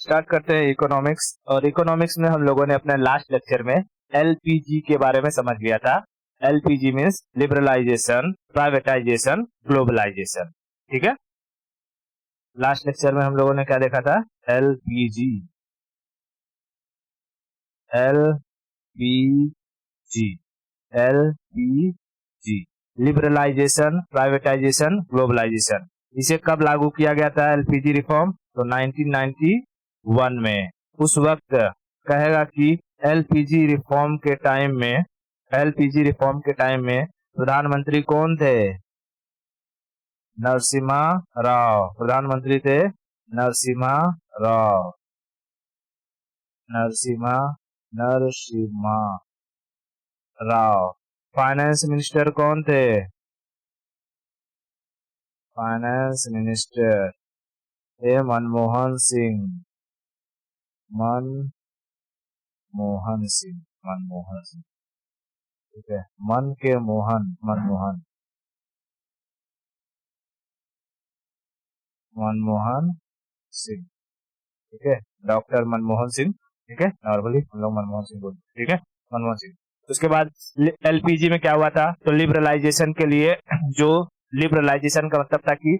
Start करते हैं economics. और इकोनॉमिक्स में हम लोगों ने अपने लास्ट लेक्चर में एलपीजी के बारे में समझ लिया था। LPG means liberalisation, privatisation, globalisation. ठीक है, लास्ट लेक्चर में हम लोगों ने क्या देखा था? LPG, LPG, LPG, liberalisation, privatisation, globalisation. इसे कब लागू किया गया था एलपीजी रिफॉर्म? तो 1991 में। उस वक्त कहेगा कि एलपीजी रिफॉर्म के टाइम में प्रधानमंत्री कौन थे? नरसिम्हा राव। प्रधानमंत्री थे नरसिम्हा राव। नरसिम्हा राव। फाइनेंस मिनिस्टर कौन थे? फाइनेंस मिनिस्टर थे मनमोहन सिंह। मनमोहन सिंह। ठीक है, मन के मोहन, मनमोहन सिंह। ठीक है, डॉक्टर मनमोहन सिंह। ठीक है, नॉर्मली हम लोग मनमोहन सिंह बोलते हैं। ठीक है, मनमोहन सिंह। उसके बाद एलपीजी में क्या हुआ था? तो लिबरलाइजेशन के लिए, जो लिबरलाइजेशन का मतलब था कि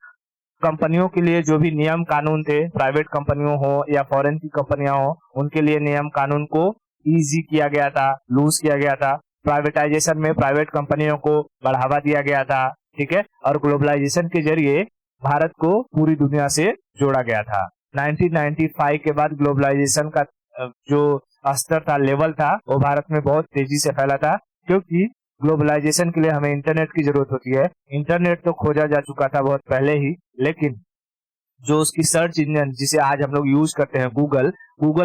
कंपनियों के लिए जो भी नियम कानून थे, प्राइवेट कंपनियों हो या फॉरेन की कंपनियां हो, उनके लिए नियम कानून को इजी किया गया था, लूज किया गया था। प्राइवेटाइजेशन में प्राइवेट कंपनियों को बढ़ावा दिया गया था। ठीक है, और ग्लोबलाइजेशन के जरिए भारत को पूरी दुनिया से जोड़ा गया था। 1995 के बाद ग्लोबलाइजेशन का जो स्तर था, लेवल था, वो भारत में बहुत तेजी से फैला था, क्योंकि ग्लोबलाइजेशन के लिए हमें इंटरनेट की जरूरत होती है। इंटरनेट तो खोजा जा चुका था बहुत पहले ही, लेकिन जो उसकी सर्च इंजन जिसे आज हम लोग यूज करते हैं, गूगल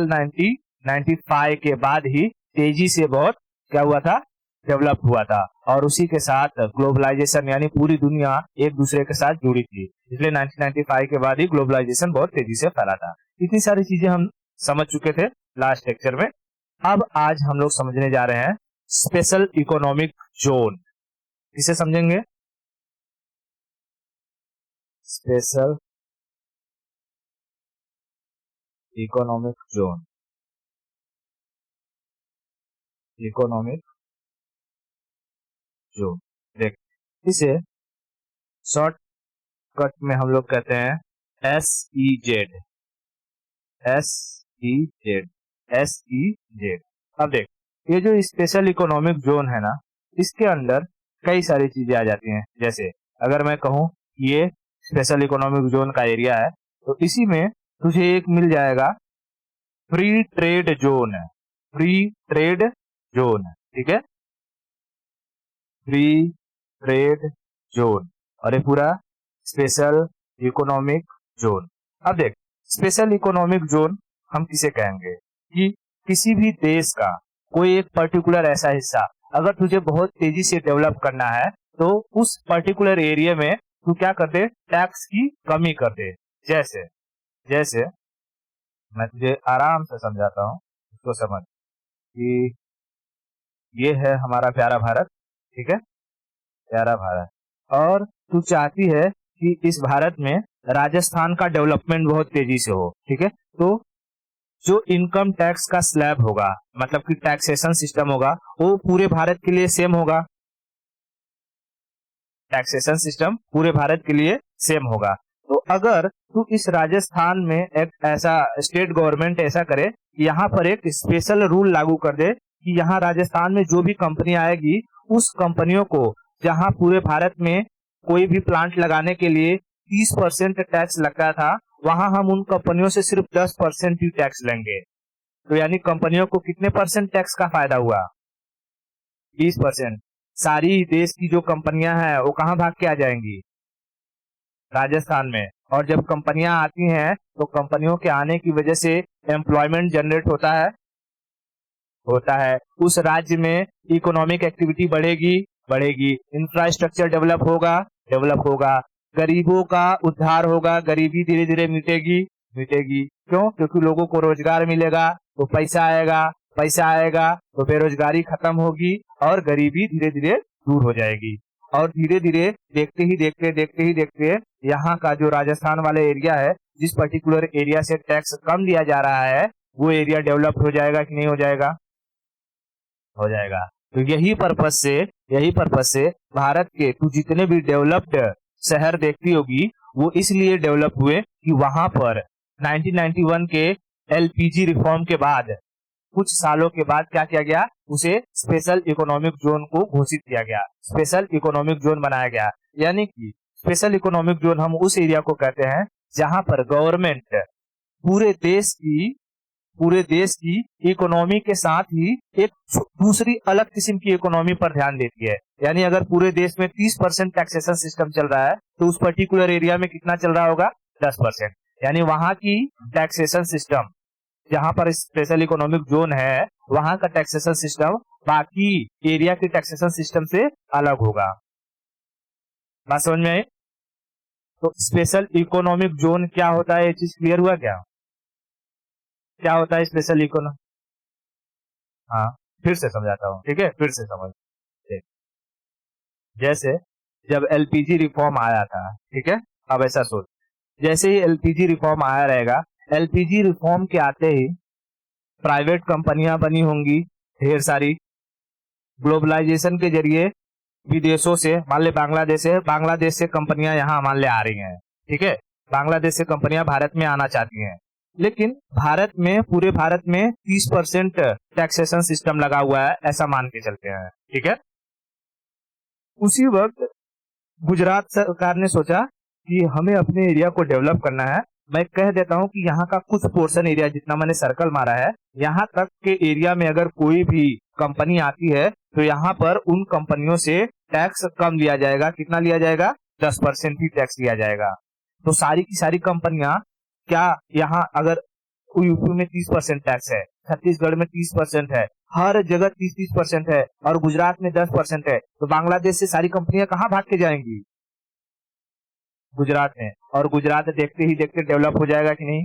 1995 के बाद ही तेजी से बहुत क्या हुआ था? डेवलप हुआ था। और उसी के साथ ग्लोबलाइजेशन यानी पूरी दुनिया एक दूसरे के साथ जुड़ी थी, इसलिए 1995 के बाद ही ग्लोबलाइजेशन बहुत तेजी से फैला था। इतनी सारी चीजें हम समझ चुके थे लास्ट लेक्चर में। अब आज हम लोग समझने जा रहे हैं स्पेशल इकोनॉमिक जोन। इसे समझेंगे, स्पेशल इकोनॉमिक जोन। देख, इसे शॉर्ट कट में हम लोग कहते हैं SEZ। अब देख, ये जो स्पेशल इकोनॉमिक जोन है ना, इसके अंदर कई सारी चीजें आ जाती हैं। जैसे अगर मैं कहूं ये स्पेशल इकोनॉमिक जोन का एरिया है, तो इसी में तुझे एक मिल जाएगा फ्री ट्रेड जोन। ठीक है, फ्री ट्रेड जोन, और ये पूरा स्पेशल इकोनॉमिक जोन। अब देख, स्पेशल इकोनॉमिक जोन हम किसे कहेंगे? कि किसी भी देश का कोई एक पर्टिकुलर ऐसा हिस्सा अगर तुझे बहुत तेजी से डेवलप करना है, तो उस पर्टिकुलर एरिया में तू क्या कर दे? टैक्स की कमी कर दे। जैसे मैं तुझे आराम से समझाता हूँ, इसको समझ कि ये है हमारा प्यारा भारत। ठीक है, प्यारा भारत, और तू चाहती है कि इस भारत में राजस्थान का डेवलपमेंट बहुत तेजी से हो। ठीक है, तो जो इनकम टैक्स का स्लैब होगा, मतलब कि टैक्सेशन सिस्टम होगा, वो पूरे भारत के लिए सेम होगा। टैक्सेशन सिस्टम पूरे भारत के लिए सेम होगा। तो अगर तू इस राजस्थान में एक ऐसा स्टेट गवर्नमेंट ऐसा करे कि यहाँ पर एक स्पेशल रूल लागू कर दे कि यहाँ राजस्थान में जो भी कंपनी आएगी, उस कंपनियों को जहाँ पूरे भारत में कोई भी प्लांट लगाने के लिए 30% टैक्स लगता था, वहां हम उन कंपनियों से सिर्फ 10% ही टैक्स लेंगे। तो यानी कंपनियों को कितने परसेंट टैक्स का फायदा हुआ? 20%। सारी देश की जो कंपनियां हैं वो कहां भाग के आ जाएंगी? राजस्थान में। और जब कंपनियां आती हैं तो कंपनियों के आने की वजह से एम्प्लॉयमेंट जनरेट होता है। उस राज्य में इकोनॉमिक एक्टिविटी बढ़ेगी, इंफ्रास्ट्रक्चर डेवलप होगा, गरीबों का उद्धार होगा, गरीबी धीरे धीरे मिटेगी। क्यों? क्योंकि लोगों को रोजगार मिलेगा तो पैसा आएगा तो बेरोजगारी खत्म होगी और गरीबी धीरे धीरे दूर हो जाएगी। और धीरे धीरे देखते ही देखते यहाँ का जो राजस्थान वाला एरिया है, जिस पर्टिकुलर एरिया से टैक्स कम लिया जा रहा है वो एरिया डेवलप्ड हो जाएगा कि नहीं हो जाएगा? हो जाएगा। तो यही पर्पस से भारत के तू जितने भी डेवलप्ड शहर देखती होगी वो इसलिए डेवलप हुए कि वहां पर 1991 के एलपीजी रिफॉर्म के बाद कुछ सालों के बाद क्या किया गया, उसे स्पेशल इकोनॉमिक जोन को घोषित किया गया, स्पेशल इकोनॉमिक जोन बनाया गया। यानी कि स्पेशल इकोनॉमिक जोन हम उस एरिया को कहते हैं जहां पर गवर्नमेंट पूरे देश की पूरे देश की इकोनॉमी के साथ ही एक दूसरी अलग किस्म की इकोनॉमी पर ध्यान देती है। यानी अगर पूरे देश में 30% टैक्सेशन सिस्टम चल रहा है तो उस पर्टिकुलर एरिया में कितना चल रहा होगा? 10%। यानी वहां की टैक्सेशन सिस्टम, जहां पर स्पेशल इकोनॉमिक जोन है वहां का टैक्सेशन सिस्टम बाकी एरिया के टैक्सेशन सिस्टम से अलग होगा। बात समझ में आई? तो स्पेशल इकोनॉमिक जोन क्या होता है, ये चीज क्लियर हुआ क्या? क्या होता है स्पेशल इकोनॉमिक? हाँ, फिर से समझाता हूँ, ठीक है, फिर से समझ। ठीक। जैसे जब एलपीजी रिफॉर्म आया था, ठीक है, अब ऐसा सोच, जैसे ही एलपीजी रिफॉर्म आया रहेगा, एलपीजी रिफॉर्म के आते ही प्राइवेट कंपनियां बनी होंगी ढेर सारी, ग्लोबलाइजेशन के जरिए विदेशों से, मान ले बांग्लादेश से कंपनियां यहाँ मान ले आ रही हैं, ठीक है, बांग्लादेश से कंपनियां भारत में आना चाहती हैं, लेकिन पूरे भारत में 30% टैक्सेशन सिस्टम लगा हुआ है, ऐसा मान के चलते हैं, ठीक है। उसी वक्त गुजरात सरकार ने सोचा कि हमें अपने एरिया को डेवलप करना है। मैं कह देता हूं कि यहाँ का कुछ पोर्शन एरिया, जितना मैंने सर्कल मारा है, यहाँ तक के एरिया में अगर कोई भी कंपनी आती है तो यहाँ पर उन कंपनियों से टैक्स कम लिया जाएगा। कितना लिया जाएगा? 10% ही टैक्स लिया जाएगा। तो सारी की सारी कंपनियां, क्या यहाँ अगर यूपी में 30% टैक्स है, छत्तीसगढ़ में 30% है, हर जगह 30-30% है और गुजरात में 10% है, तो बांग्लादेश से सारी कंपनियां कहाँ भाग के जाएंगी? गुजरात में। और गुजरात देखते ही देखते डेवलप हो जाएगा कि नहीं?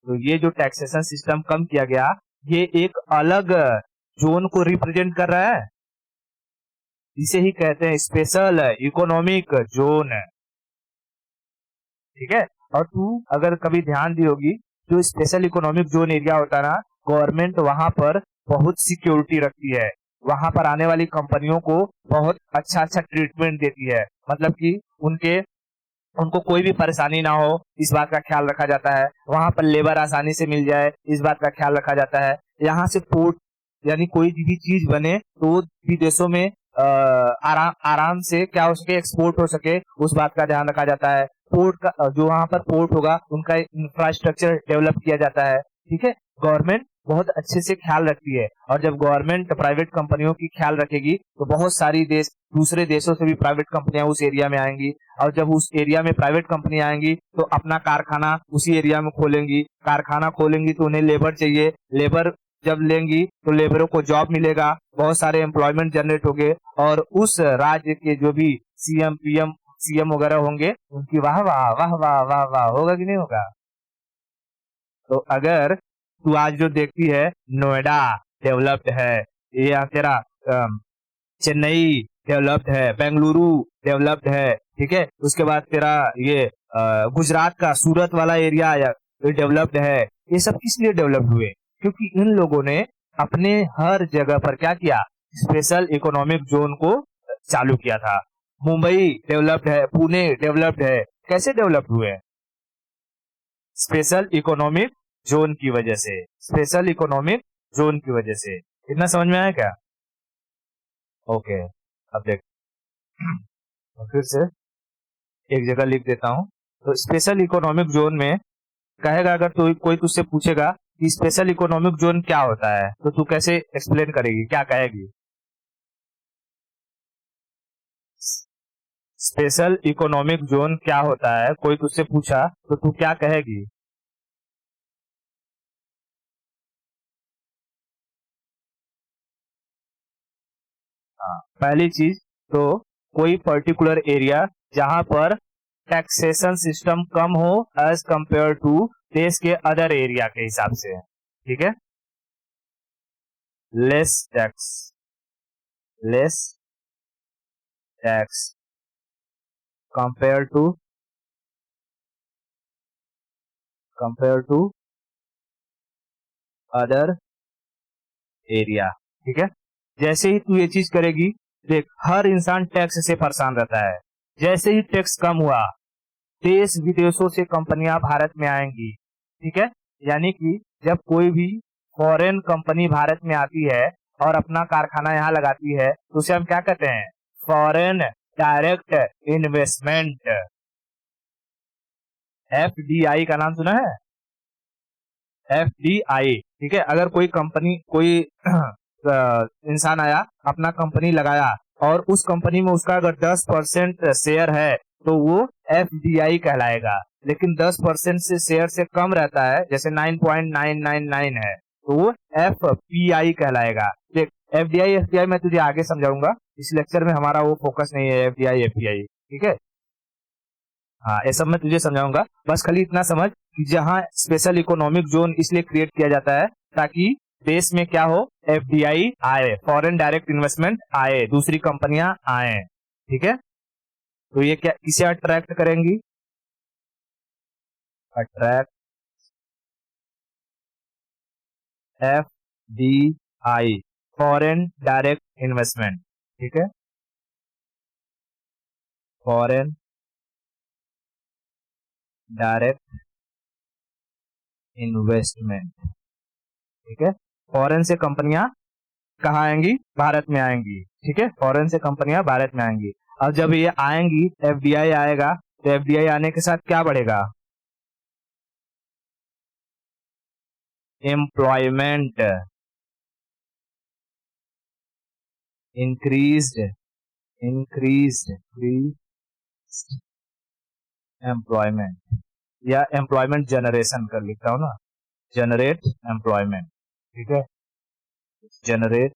तो ये जो टैक्सेशन सिस्टम कम किया गया, ये एक अलग जोन को रिप्रेजेंट कर रहा है, इसे ही कहते हैं स्पेशल इकोनॉमिक जोन, ठीक है। और तू अगर कभी ध्यान दी होगी, जो स्पेशल इकोनॉमिक जोन एरिया होता है ना, गवर्नमेंट वहां पर बहुत सिक्योरिटी रखती है, वहां पर आने वाली कंपनियों को बहुत अच्छा अच्छा ट्रीटमेंट देती है, मतलब कि उनको कोई भी परेशानी ना हो, इस बात का ख्याल रखा जाता है। वहां पर लेबर आसानी से मिल जाए, इस बात का ख्याल रखा जाता है। यहाँ से पोर्ट, यानी कोई भी चीज बने तो वो विदेशों में आराम से क्या हो सके, एक्सपोर्ट हो सके, उस बात का ध्यान रखा जाता है। पोर्ट का जो वहां पर पोर्ट होगा उनका इंफ्रास्ट्रक्चर डेवलप किया जाता है, ठीक है। गवर्नमेंट बहुत अच्छे से ख्याल रखती है, और जब गवर्नमेंट प्राइवेट कंपनियों की ख्याल रखेगी तो बहुत सारी दूसरे देशों से भी प्राइवेट कंपनियां उस एरिया में आएंगी, और जब उस एरिया में प्राइवेट कंपनी आएंगी तो अपना कारखाना उसी एरिया में खोलेंगी। कारखाना खोलेंगी तो उन्हें लेबर चाहिए, लेबर जब लेंगी तो लेबरों को जॉब मिलेगा, बहुत सारे एम्प्लॉयमेंट जनरेट होंगे, और उस राज्य के जो भी सीएम वगैरह होंगे उनकी वाह वाह वाह वाह वाह वाह होगा कि नहीं होगा? तो अगर तू आज जो देखती है नोएडा डेवलप्ड है, या तेरा चेन्नई डेवलप्ड है, बेंगलुरु डेवलप्ड है, ठीक है, उसके बाद तेरा ये गुजरात का सूरत वाला एरिया डेवलप्ड है, ये सब किस लिए डेवलप्ड हुए? क्योंकि इन लोगों ने अपने हर जगह पर क्या किया, स्पेशल इकोनॉमिक जोन को चालू किया था। मुंबई डेवलप्ड है, पुणे डेवलप्ड है, कैसे डेवलप्ड हुए? स्पेशल इकोनॉमिक जोन की वजह से, स्पेशल इकोनॉमिक जोन की वजह से। इतना समझ में आया क्या? ओके, अब देख तो फिर से एक जगह लिख देता हूं। तो स्पेशल इकोनॉमिक जोन में कहेगा, अगर तो कोई तुझसे पूछेगा कि स्पेशल इकोनॉमिक जोन क्या होता है, तो तू कैसे एक्सप्लेन करेगी, क्या कहेगी? स्पेशल इकोनॉमिक जोन क्या होता है, कोई तुझसे पूछा तो तू क्या कहेगी? हाँ, पहली चीज तो कोई पर्टिकुलर एरिया जहां पर टैक्सेशन सिस्टम कम हो एज कंपेयर टू देश के अदर एरिया के हिसाब से, ठीक है, less tax, less tax compare to compare to other area. ठीक है, जैसे ही तू ये चीज करेगी, देख हर इंसान टैक्स से परेशान रहता है। जैसे ही टैक्स कम हुआ, देश विदेशों से कंपनियां भारत में आएंगी। ठीक है, यानी कि जब कोई भी फॉरेन कंपनी भारत में आती है और अपना कारखाना यहाँ लगाती है तो उसे हम क्या कहते हैं? फॉरेन डायरेक्ट इन्वेस्टमेंट, एफडीआई का नाम सुना है? एफडीआई। ठीक है, अगर कोई कंपनी, कोई इंसान आया, अपना कंपनी लगाया और उस कंपनी में उसका अगर 10% शेयर है तो वो एफडीआई कहलाएगा। लेकिन 10% से शेयर से कम रहता है, जैसे 9.999 है, तो वो एफपीआई कहलाएगा। देख, एफडीआई एफपीआई मैं तुझे आगे समझाऊंगा, इस लेक्चर में हमारा वो फोकस नहीं है एफडीआई एफपीआई। ठीक है, हाँ ये सब मैं तुझे समझाऊंगा। बस खाली इतना समझ कि जहाँ स्पेशल इकोनॉमिक जोन इसलिए क्रिएट किया जाता है ताकि देश में क्या हो, एफडीआई आए, फॉरेन डायरेक्ट इन्वेस्टमेंट आए, दूसरी कंपनियां आए। ठीक है, तो ये क्या किसे अट्रैक्ट करेंगी? Attract FDI, foreign direct investment. ठीक है, फॉरेन डायरेक्ट इन्वेस्टमेंट। ठीक है, फॉरेन से कंपनियां कहाँ आएंगी? भारत में आएंगी। ठीक है, फॉरेन से कंपनियां भारत में आएंगी। अब जब ये आएंगी, एफडीआई आएगा, तो एफडीआई आने के साथ क्या बढ़ेगा? एम्प्लॉयमेंट, इंक्रीज्ड एम्प्लॉयमेंट, या एम्प्लॉयमेंट जनरेशन कर लिखता हूं ना, जनरेट एम्प्लॉयमेंट। ठीक है, जनरेट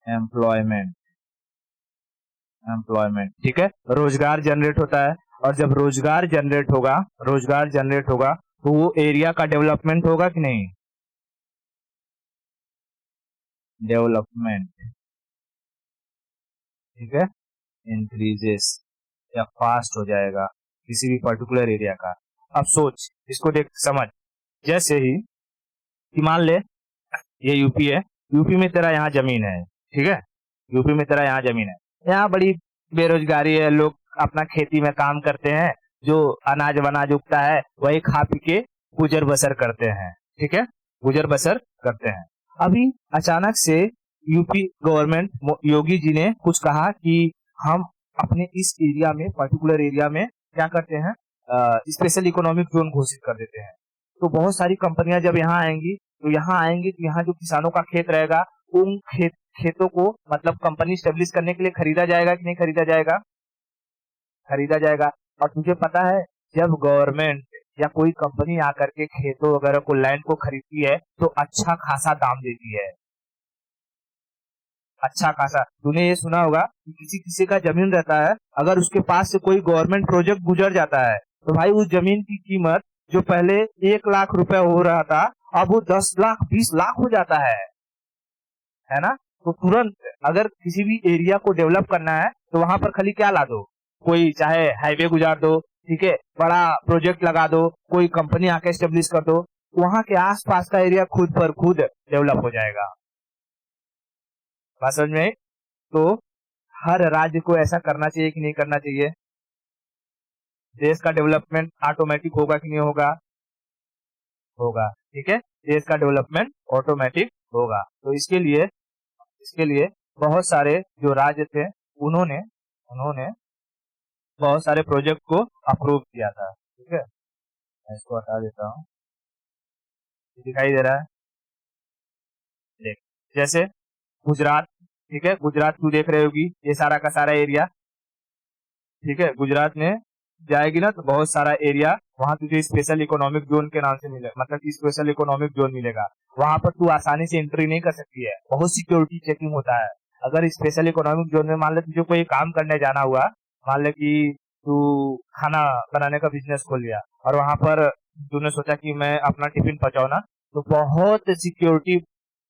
एम्प्लॉयमेंट, ठीक है, रोजगार जनरेट होता है। और जब रोजगार जनरेट होगा तो वो एरिया का डेवलपमेंट होगा कि नहीं? डेवलपमेंट, ठीक है, इंक्रीजेस या फास्ट हो जाएगा किसी भी पर्टिकुलर एरिया का। अब सोच, इसको देख समझ, जैसे ही कि मान ले ये यूपी है, यूपी में तेरा यहाँ जमीन है। ठीक है, यूपी में तेरा यहाँ जमीन है, यहाँ बड़ी बेरोजगारी है, लोग अपना खेती में काम करते हैं, जो अनाज वनाज उगता है वही खा पी के गुजर बसर करते हैं। ठीक है, गुजर बसर करते हैं। अभी अचानक से यूपी गवर्नमेंट, योगी जी ने कुछ कहा कि हम अपने इस एरिया में, पर्टिकुलर एरिया में क्या करते हैं, स्पेशल इकोनॉमिक जोन घोषित कर देते हैं। तो बहुत सारी कंपनियां जब यहाँ आएंगी तो यहाँ जो किसानों का खेत रहेगा, उन खेतों को मतलब कंपनी स्टेब्लिश करने के लिए खरीदा जाएगा कि नहीं खरीदा जाएगा? खरीदा जाएगा। और तुझे पता है, जब गवर्नमेंट या कोई कंपनी आकर के खेतों वगैरह को, लैंड को खरीदती है तो अच्छा खासा दाम देती है, अच्छा खासा। तूने ये सुना होगा कि किसी किसी का जमीन रहता है, अगर उसके पास से कोई गवर्नमेंट प्रोजेक्ट गुजर जाता है तो भाई उस जमीन की कीमत जो पहले 1 लाख रुपए हो रहा था, अब वो 10 लाख 20 लाख हो जाता है ना? तो तुरंत अगर किसी भी एरिया को डेवलप करना है तो वहां पर खाली क्या ला दो, कोई चाहे हाईवे गुजार दो, ठीक है, बड़ा प्रोजेक्ट लगा दो, कोई कंपनी आके स्टेब्लिश कर दो, वहां के आसपास का एरिया खुद पर खुद डेवलप हो जाएगा। बात समझ में आई? तो हर राज्य को ऐसा करना चाहिए कि नहीं करना चाहिए? देश का डेवलपमेंट ऑटोमेटिक होगा कि नहीं होगा? होगा। ठीक है, देश का डेवलपमेंट ऑटोमेटिक होगा। तो इसके लिए बहुत सारे जो राज्य थे, उन्होंने उन्होंने बहुत सारे प्रोजेक्ट को अप्रूव किया था। ठीक है, मैं इसको हटा देता हूँ, दिखाई दे रहा है? देख, जैसे गुजरात, ठीक है, गुजरात तू देख रही होगी, ये सारा का सारा एरिया, ठीक है, गुजरात में जाएगी ना तो बहुत सारा एरिया वहां तुझे स्पेशल इकोनॉमिक जोन के नाम से मिलेगा, मतलब कि स्पेशल इकोनॉमिक जोन मिलेगा। वहां पर तू आसानी से एंट्री नहीं कर सकती है, बहुत सिक्योरिटी चेकिंग होता है। अगर स्पेशल इकोनॉमिक जोन में मान ले तुझे कोई काम करने जाना हुआ, मान ले कि तू खाना बनाने का बिजनेस खोल लिया और वहां पर तूने सोचा कि मैं अपना टिफिन पहुंचाऊ ना, तो बहुत सिक्योरिटी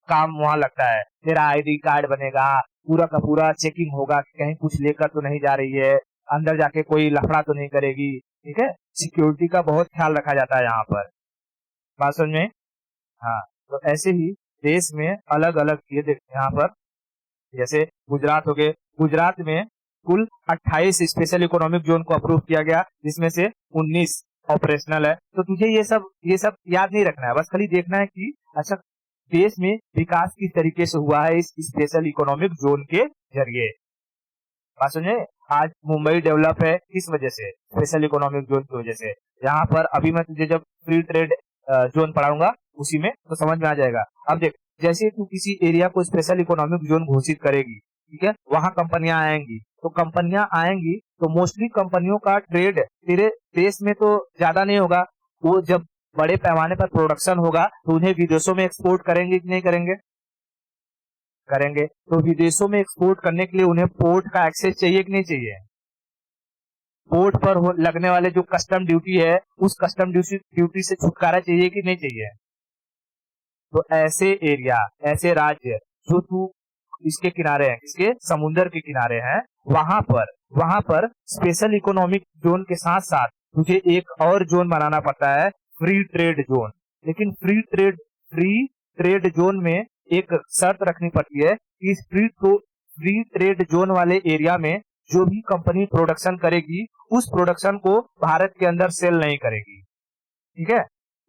काम वहां लगता है। तेरा आईडी कार्ड बनेगा, पूरा का पूरा चेकिंग होगा कि कहीं कुछ लेकर तो नहीं जा रही है, अंदर जाके कोई लफड़ा तो नहीं करेगी, ठीक है। सिक्योरिटी का बहुत ख्याल रखा जाता है यहाँ पर, बात समझ में। हाँ, तो ऐसे ही देश में अलग अलग ये यहाँ पर जैसे गुजरात हो गए, गुजरात में कुल 28 स्पेशल इकोनॉमिक जोन को अप्रूव किया गया, जिसमें से 19 ऑपरेशनल है। तो तुझे ये सब याद नहीं रखना है, बस खाली देखना है कि अच्छा देश में विकास किस तरीके से हुआ है इस स्पेशल इकोनॉमिक जोन के जरिए। बात समझे। आज मुंबई डेवलप है किस वजह से? स्पेशल इकोनॉमिक जोन की वजह से। यहाँ पर अभी मैं तुझे जब फ्री ट्रेड जोन पढ़ाऊंगा उसी में तो समझ में आ जाएगा। अब देख, जैसे तू किसी एरिया को स्पेशल इकोनॉमिक जोन घोषित करेगी, ठीक है, वहां कंपनियां आएंगी, तो कंपनियां आएंगी तो मोस्टली कंपनियों का ट्रेड तेरे देश में तो ज्यादा नहीं होगा। वो जब बड़े पैमाने पर प्रोडक्शन होगा तो उन्हें विदेशों में एक्सपोर्ट करेंगे कि नहीं करेंगे? करेंगे। तो विदेशों में एक्सपोर्ट करने के लिए उन्हें पोर्ट का एक्सेस चाहिए कि नहीं चाहिए? पोर्ट पर लगने वाले जो कस्टम ड्यूटी है उस कस्टम ड्यूटी से छुटकारा चाहिए कि नहीं चाहिए? तो ऐसे एरिया, ऐसे राज्य जो तू इसके किनारे हैं, इसके समुद्र के किनारे हैं, वहां पर स्पेशल इकोनॉमिक जोन के साथ साथ तुझे एक और जोन बनाना पड़ता है, फ्री ट्रेड जोन। लेकिन फ्री ट्रेड जोन में एक शर्त रखनी पड़ती है कि इस फ्री ट्रेड जोन वाले एरिया में जो भी कंपनी प्रोडक्शन करेगी उस प्रोडक्शन को भारत के अंदर सेल नहीं करेगी, ठीक है।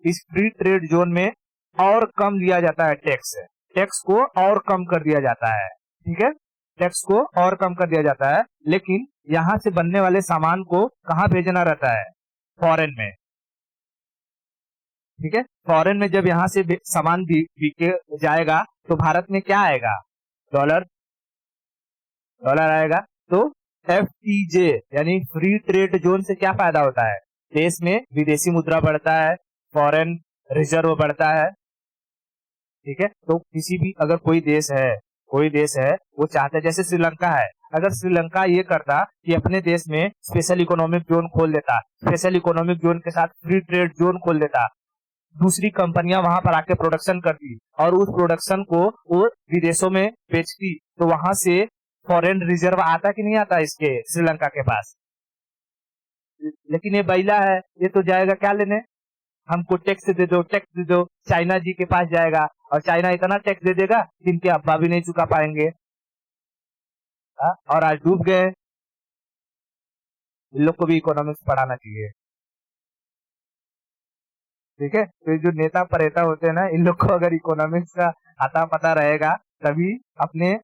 इस फ्री ट्रेड जोन में और कम लिया जाता है टैक्स, टैक्स को और कम कर दिया जाता है, ठीक है, टैक्स को और कम कर दिया जाता है। लेकिन यहाँ से बनने वाले सामान को कहाँ भेजना रहता है? फॉरेन में, ठीक है। फॉरेन में जब यहाँ से सामान बिके जाएगा तो भारत में क्या आएगा? डॉलर, डॉलर आएगा। तो FTJ यानी फ्री ट्रेड जोन से क्या फायदा होता है? देश में विदेशी मुद्रा बढ़ता है, फॉरेन रिजर्व बढ़ता है, ठीक है। तो किसी भी अगर कोई देश है वो चाहता है, जैसे श्रीलंका है, अगर श्रीलंका ये करता कि अपने देश में स्पेशल इकोनॉमिक जोन खोल देता, स्पेशल इकोनॉमिक जोन के साथ फ्री ट्रेड जोन खोल देता, दूसरी कंपनियां वहां पर आके प्रोडक्शन करती और उस प्रोडक्शन को वो विदेशों में बेचती, तो वहां से फॉरेन रिजर्व आता कि नहीं आता इसके श्रीलंका के पास? लेकिन ये बैला है, ये तो जाएगा क्या लेने? हमको टैक्स दे दो, टैक्स दे दो। चाइना जी के पास जाएगा और चाइना इतना टैक्स दे देगा कि इनके अब्बा भी नहीं चुका पाएंगे। और आज डूब गए। इन लोग को भी इकोनॉमिक्स पढ़ाना चाहिए, ठीक है। तो जो नेता परेता होते हैं ना, इन लोग को अगर इकोनॉमिक्स का आता पता रहेगा तभी अपने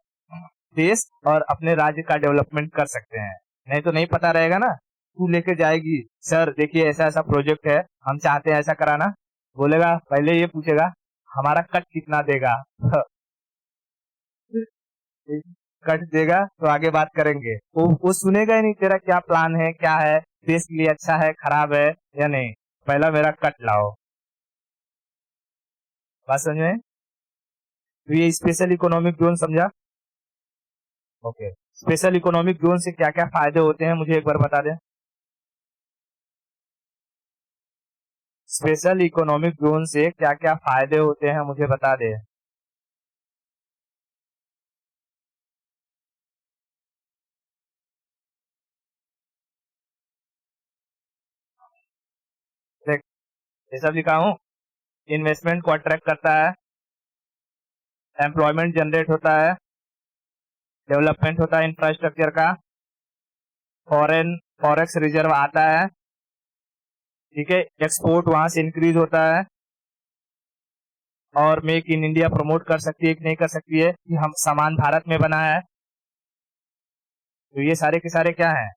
देश और अपने राज्य का डेवलपमेंट कर सकते हैं। नहीं तो नहीं पता रहेगा ना, तू लेके जाएगी सर देखिए ऐसा ऐसा प्रोजेक्ट है, हम चाहते हैं ऐसा कराना, बोलेगा पहले ये पूछेगा हमारा कट कितना देगा। कट देगा तो आगे बात करेंगे। वो सुनेगा ही नहीं तेरा क्या प्लान है, क्या है, देश के लिए अच्छा है खराब है या नहीं, पहला मेरा कट लाओ। बात समझ में। तो ये स्पेशल इकोनॉमिक जोन समझा? ओके। स्पेशल इकोनॉमिक जोन से क्या क्या फायदे होते हैं मुझे एक बार बता दें। स्पेशल इकोनॉमिक जोन से क्या क्या फायदे होते हैं मुझे बता दे। देख, ये सब लिखा हूँ। इन्वेस्टमेंट को अट्रैक्ट करता है, एम्प्लॉयमेंट जनरेट होता है, डेवलपमेंट होता है इंफ्रास्ट्रक्चर का, फॉरेन फॉरेक्स रिजर्व आता है, ठीक है, एक्सपोर्ट वहां से इंक्रीज होता है, और मेक इन इंडिया प्रमोट कर सकती है कि नहीं कर सकती है कि हम सामान भारत में बना है। तो ये सारे के सारे क्या हैं?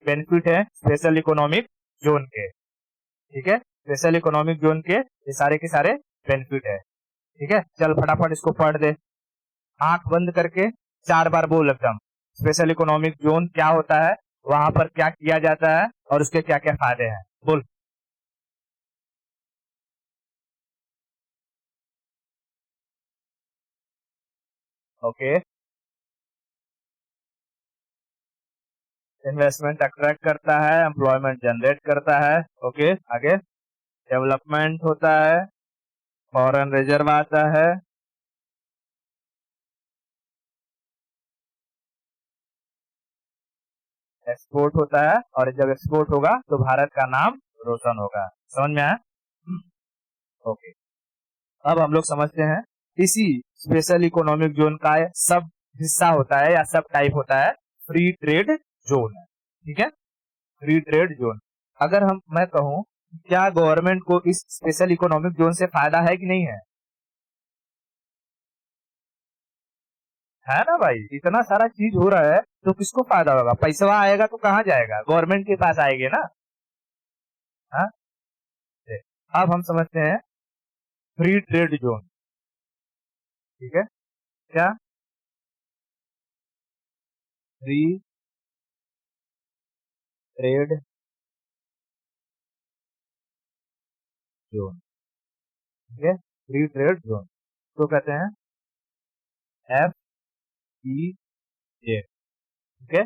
बेनिफिट है स्पेशल इकोनॉमिक जोन के, ठीक है। स्पेशल इकोनॉमिक जोन के ये सारे के सारे बेनिफिट है, ठीक है। चल फटाफट इसको पढ़ दे, आंख बंद करके 4 बार बोल एकदम। स्पेशल इकोनॉमिक जोन क्या होता है, वहां पर क्या किया जाता है और उसके क्या क्या फायदे हैं, बोल। ओके। इन्वेस्टमेंट अट्रैक्ट करता है, एम्प्लॉयमेंट जनरेट करता है, ओके आगे। डेवलपमेंट होता है, फॉरेन रिजर्व आता है, एक्सपोर्ट होता है, और जब एक्सपोर्ट होगा तो भारत का नाम रोशन होगा। समझ में आया? ओके, अब हम लोग समझते हैं इसी स्पेशल इकोनॉमिक जोन का सब हिस्सा होता है या सब टाइप होता है फ्री ट्रेड जोन। ठीक है, फ्री ट्रेड जोन। अगर मैं कहूं क्या गवर्नमेंट को इस स्पेशल इकोनॉमिक जोन से फायदा है कि नहीं है? है ना भाई, इतना सारा चीज हो रहा है तो किसको फायदा होगा? पैसा आएगा तो कहाँ जाएगा? गवर्नमेंट के पास आएंगे ना। हाँ, अब हम समझते हैं फ्री ट्रेड जोन। ठीक है, क्या फ्री ट्रेड जोन? ठीक है, फ्री ट्रेड जोन तो कहते हैं FTZ। ठीक है,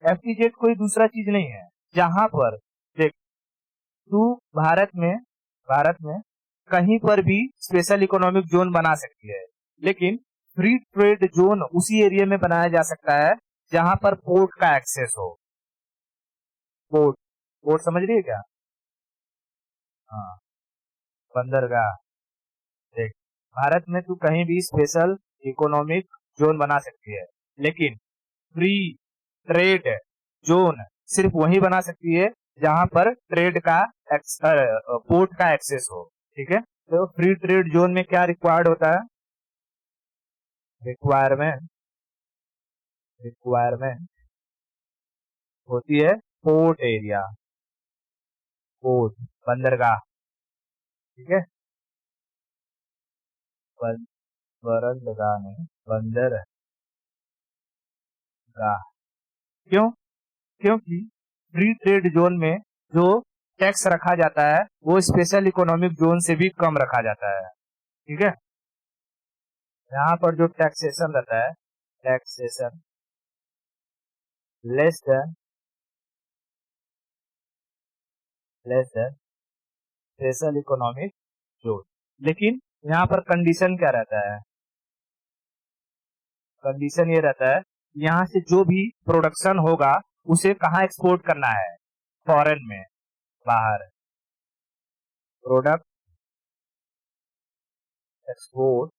FTZ कोई दूसरा चीज नहीं है। जहां पर देख, तू भारत में कहीं पर भी स्पेशल इकोनॉमिक जोन बना सकती है, लेकिन फ्री ट्रेड जोन उसी एरिया में बनाया जा सकता है जहां पर पोर्ट का एक्सेस हो। पोर्ट, पोर्ट समझ रही है क्या? हाँ, बंदरगाह। देख, भारत में तू कहीं भी स्पेशल इकोनॉमिक जोन बना सकती है, लेकिन फ्री ट्रेड जोन सिर्फ वही बना सकती है जहां पर ट्रेड का पोर्ट का एक्सेस हो। ठीक है, तो फ्री ट्रेड जोन में क्या रिक्वायर्ड होता है? रिक्वायरमेंट रिक्वायरमेंट होती है पोर्ट एरिया, पोर्ट, बंदरगाह। ठीक है, बंदरगाह नहीं, बंदरगाह। क्यों? क्योंकि फ्री ट्रेड जोन में जो टैक्स रखा जाता है वो स्पेशल इकोनॉमिक जोन से भी कम रखा जाता है। ठीक है, यहाँ पर जो टैक्सेशन रहता है, taxation less than special economic zone. लेकिन यहाँ पर कंडीशन क्या रहता है? कंडीशन ये रहता है, यहाँ से जो भी प्रोडक्शन होगा उसे कहाँ एक्सपोर्ट करना है? फॉरेन में, बाहर। Product export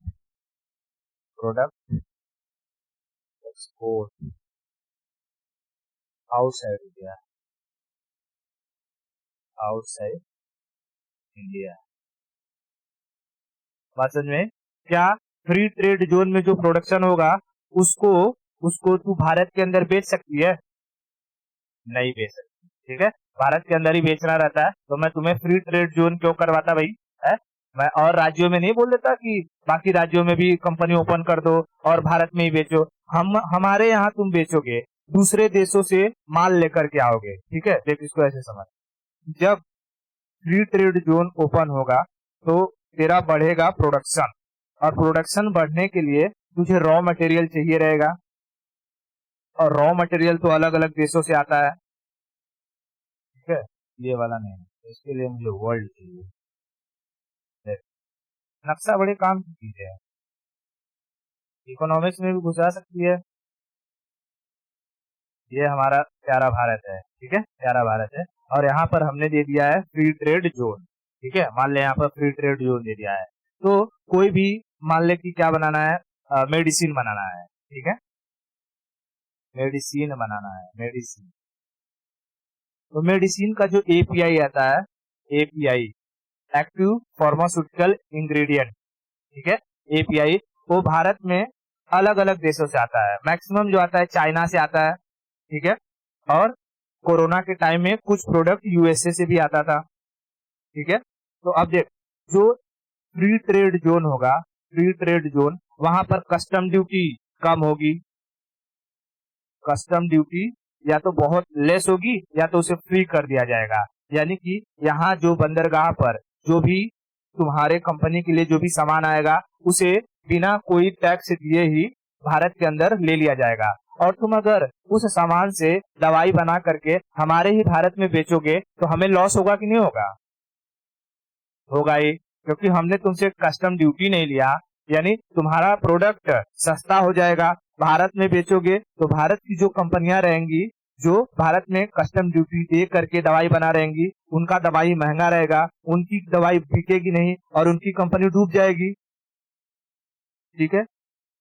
outside India, outside India. बात समझ में? क्या फ्री ट्रेड जोन में जो प्रोडक्शन होगा उसको उसको तू भारत के अंदर बेच सकती है? नहीं बेच सकती। ठीक है, भारत के अंदर ही बेचना रहता है, तो मैं तुम्हें फ्री ट्रेड जोन क्यों करवाता भाई? है, मैं और राज्यों में नहीं बोल देता कि बाकी राज्यों में भी कंपनी ओपन कर दो और भारत में ही बेचो। हमारे यहाँ तुम बेचोगे, दूसरे देशों से माल लेकर के आओगे। ठीक है, देख इसको ऐसे समझ, जब फ्री ट्रेड जोन ओपन होगा तो तेरा बढ़ेगा प्रोडक्शन, और प्रोडक्शन बढ़ने के लिए तुझे रॉ मटेरियल चाहिए रहेगा, और रॉ मटेरियल तो अलग अलग देशों से आता है। ठीक है, ये वाला नहीं, इसके लिए मुझे वर्ल्ड चाहिए। देख, नक्शा बड़े काम की चीज है, इकोनॉमिक्स में भी घुसा सकती है। ये हमारा प्यारा भारत है। ठीक है, प्यारा भारत है, और यहाँ पर हमने दे दिया है फ्री ट्रेड जोन। ठीक है, मान ले यहाँ पर फ्री ट्रेड जोन दे दिया है, तो कोई भी मान ले कि क्या बनाना है, मेडिसिन बनाना है। ठीक है, मेडिसिन बनाना है, मेडिसिन। तो मेडिसिन का जो एपीआई आता है, एपीआई, एक्टिव फार्मास्यूटिकल इंग्रेडिएंट। ठीक है, एपीआई वो भारत में अलग अलग देशों से आता है। मैक्सिमम जो आता है चाइना से आता है। ठीक है, और कोरोना के टाइम में कुछ प्रोडक्ट यूएसए से भी आता था। ठीक है, तो अब देख, जो फ्री ट्रेड जोन होगा, फ्री ट्रेड जोन, वहां पर कस्टम ड्यूटी कम होगी। कस्टम ड्यूटी या तो बहुत लेस होगी या तो उसे फ्री कर दिया जाएगा। यानी कि यहाँ जो बंदरगाह पर जो भी तुम्हारे कंपनी के लिए जो भी सामान आएगा उसे बिना कोई टैक्स दिए ही भारत के अंदर ले लिया जाएगा। और तुम अगर उस सामान से दवाई बना करके हमारे ही भारत में बेचोगे तो हमें लॉस होगा कि नहीं होगा? होगा ही, क्योंकि हमने तुमसे कस्टम ड्यूटी नहीं लिया, यानी तुम्हारा प्रोडक्ट सस्ता हो जाएगा। भारत में बेचोगे तो भारत की जो कंपनियां रहेंगी जो भारत में कस्टम ड्यूटी दे करके दवाई बना रहेंगी, उनका दवाई महंगा रहेगा, उनकी दवाई बिकेगी नहीं और उनकी कंपनी डूब जाएगी। ठीक है,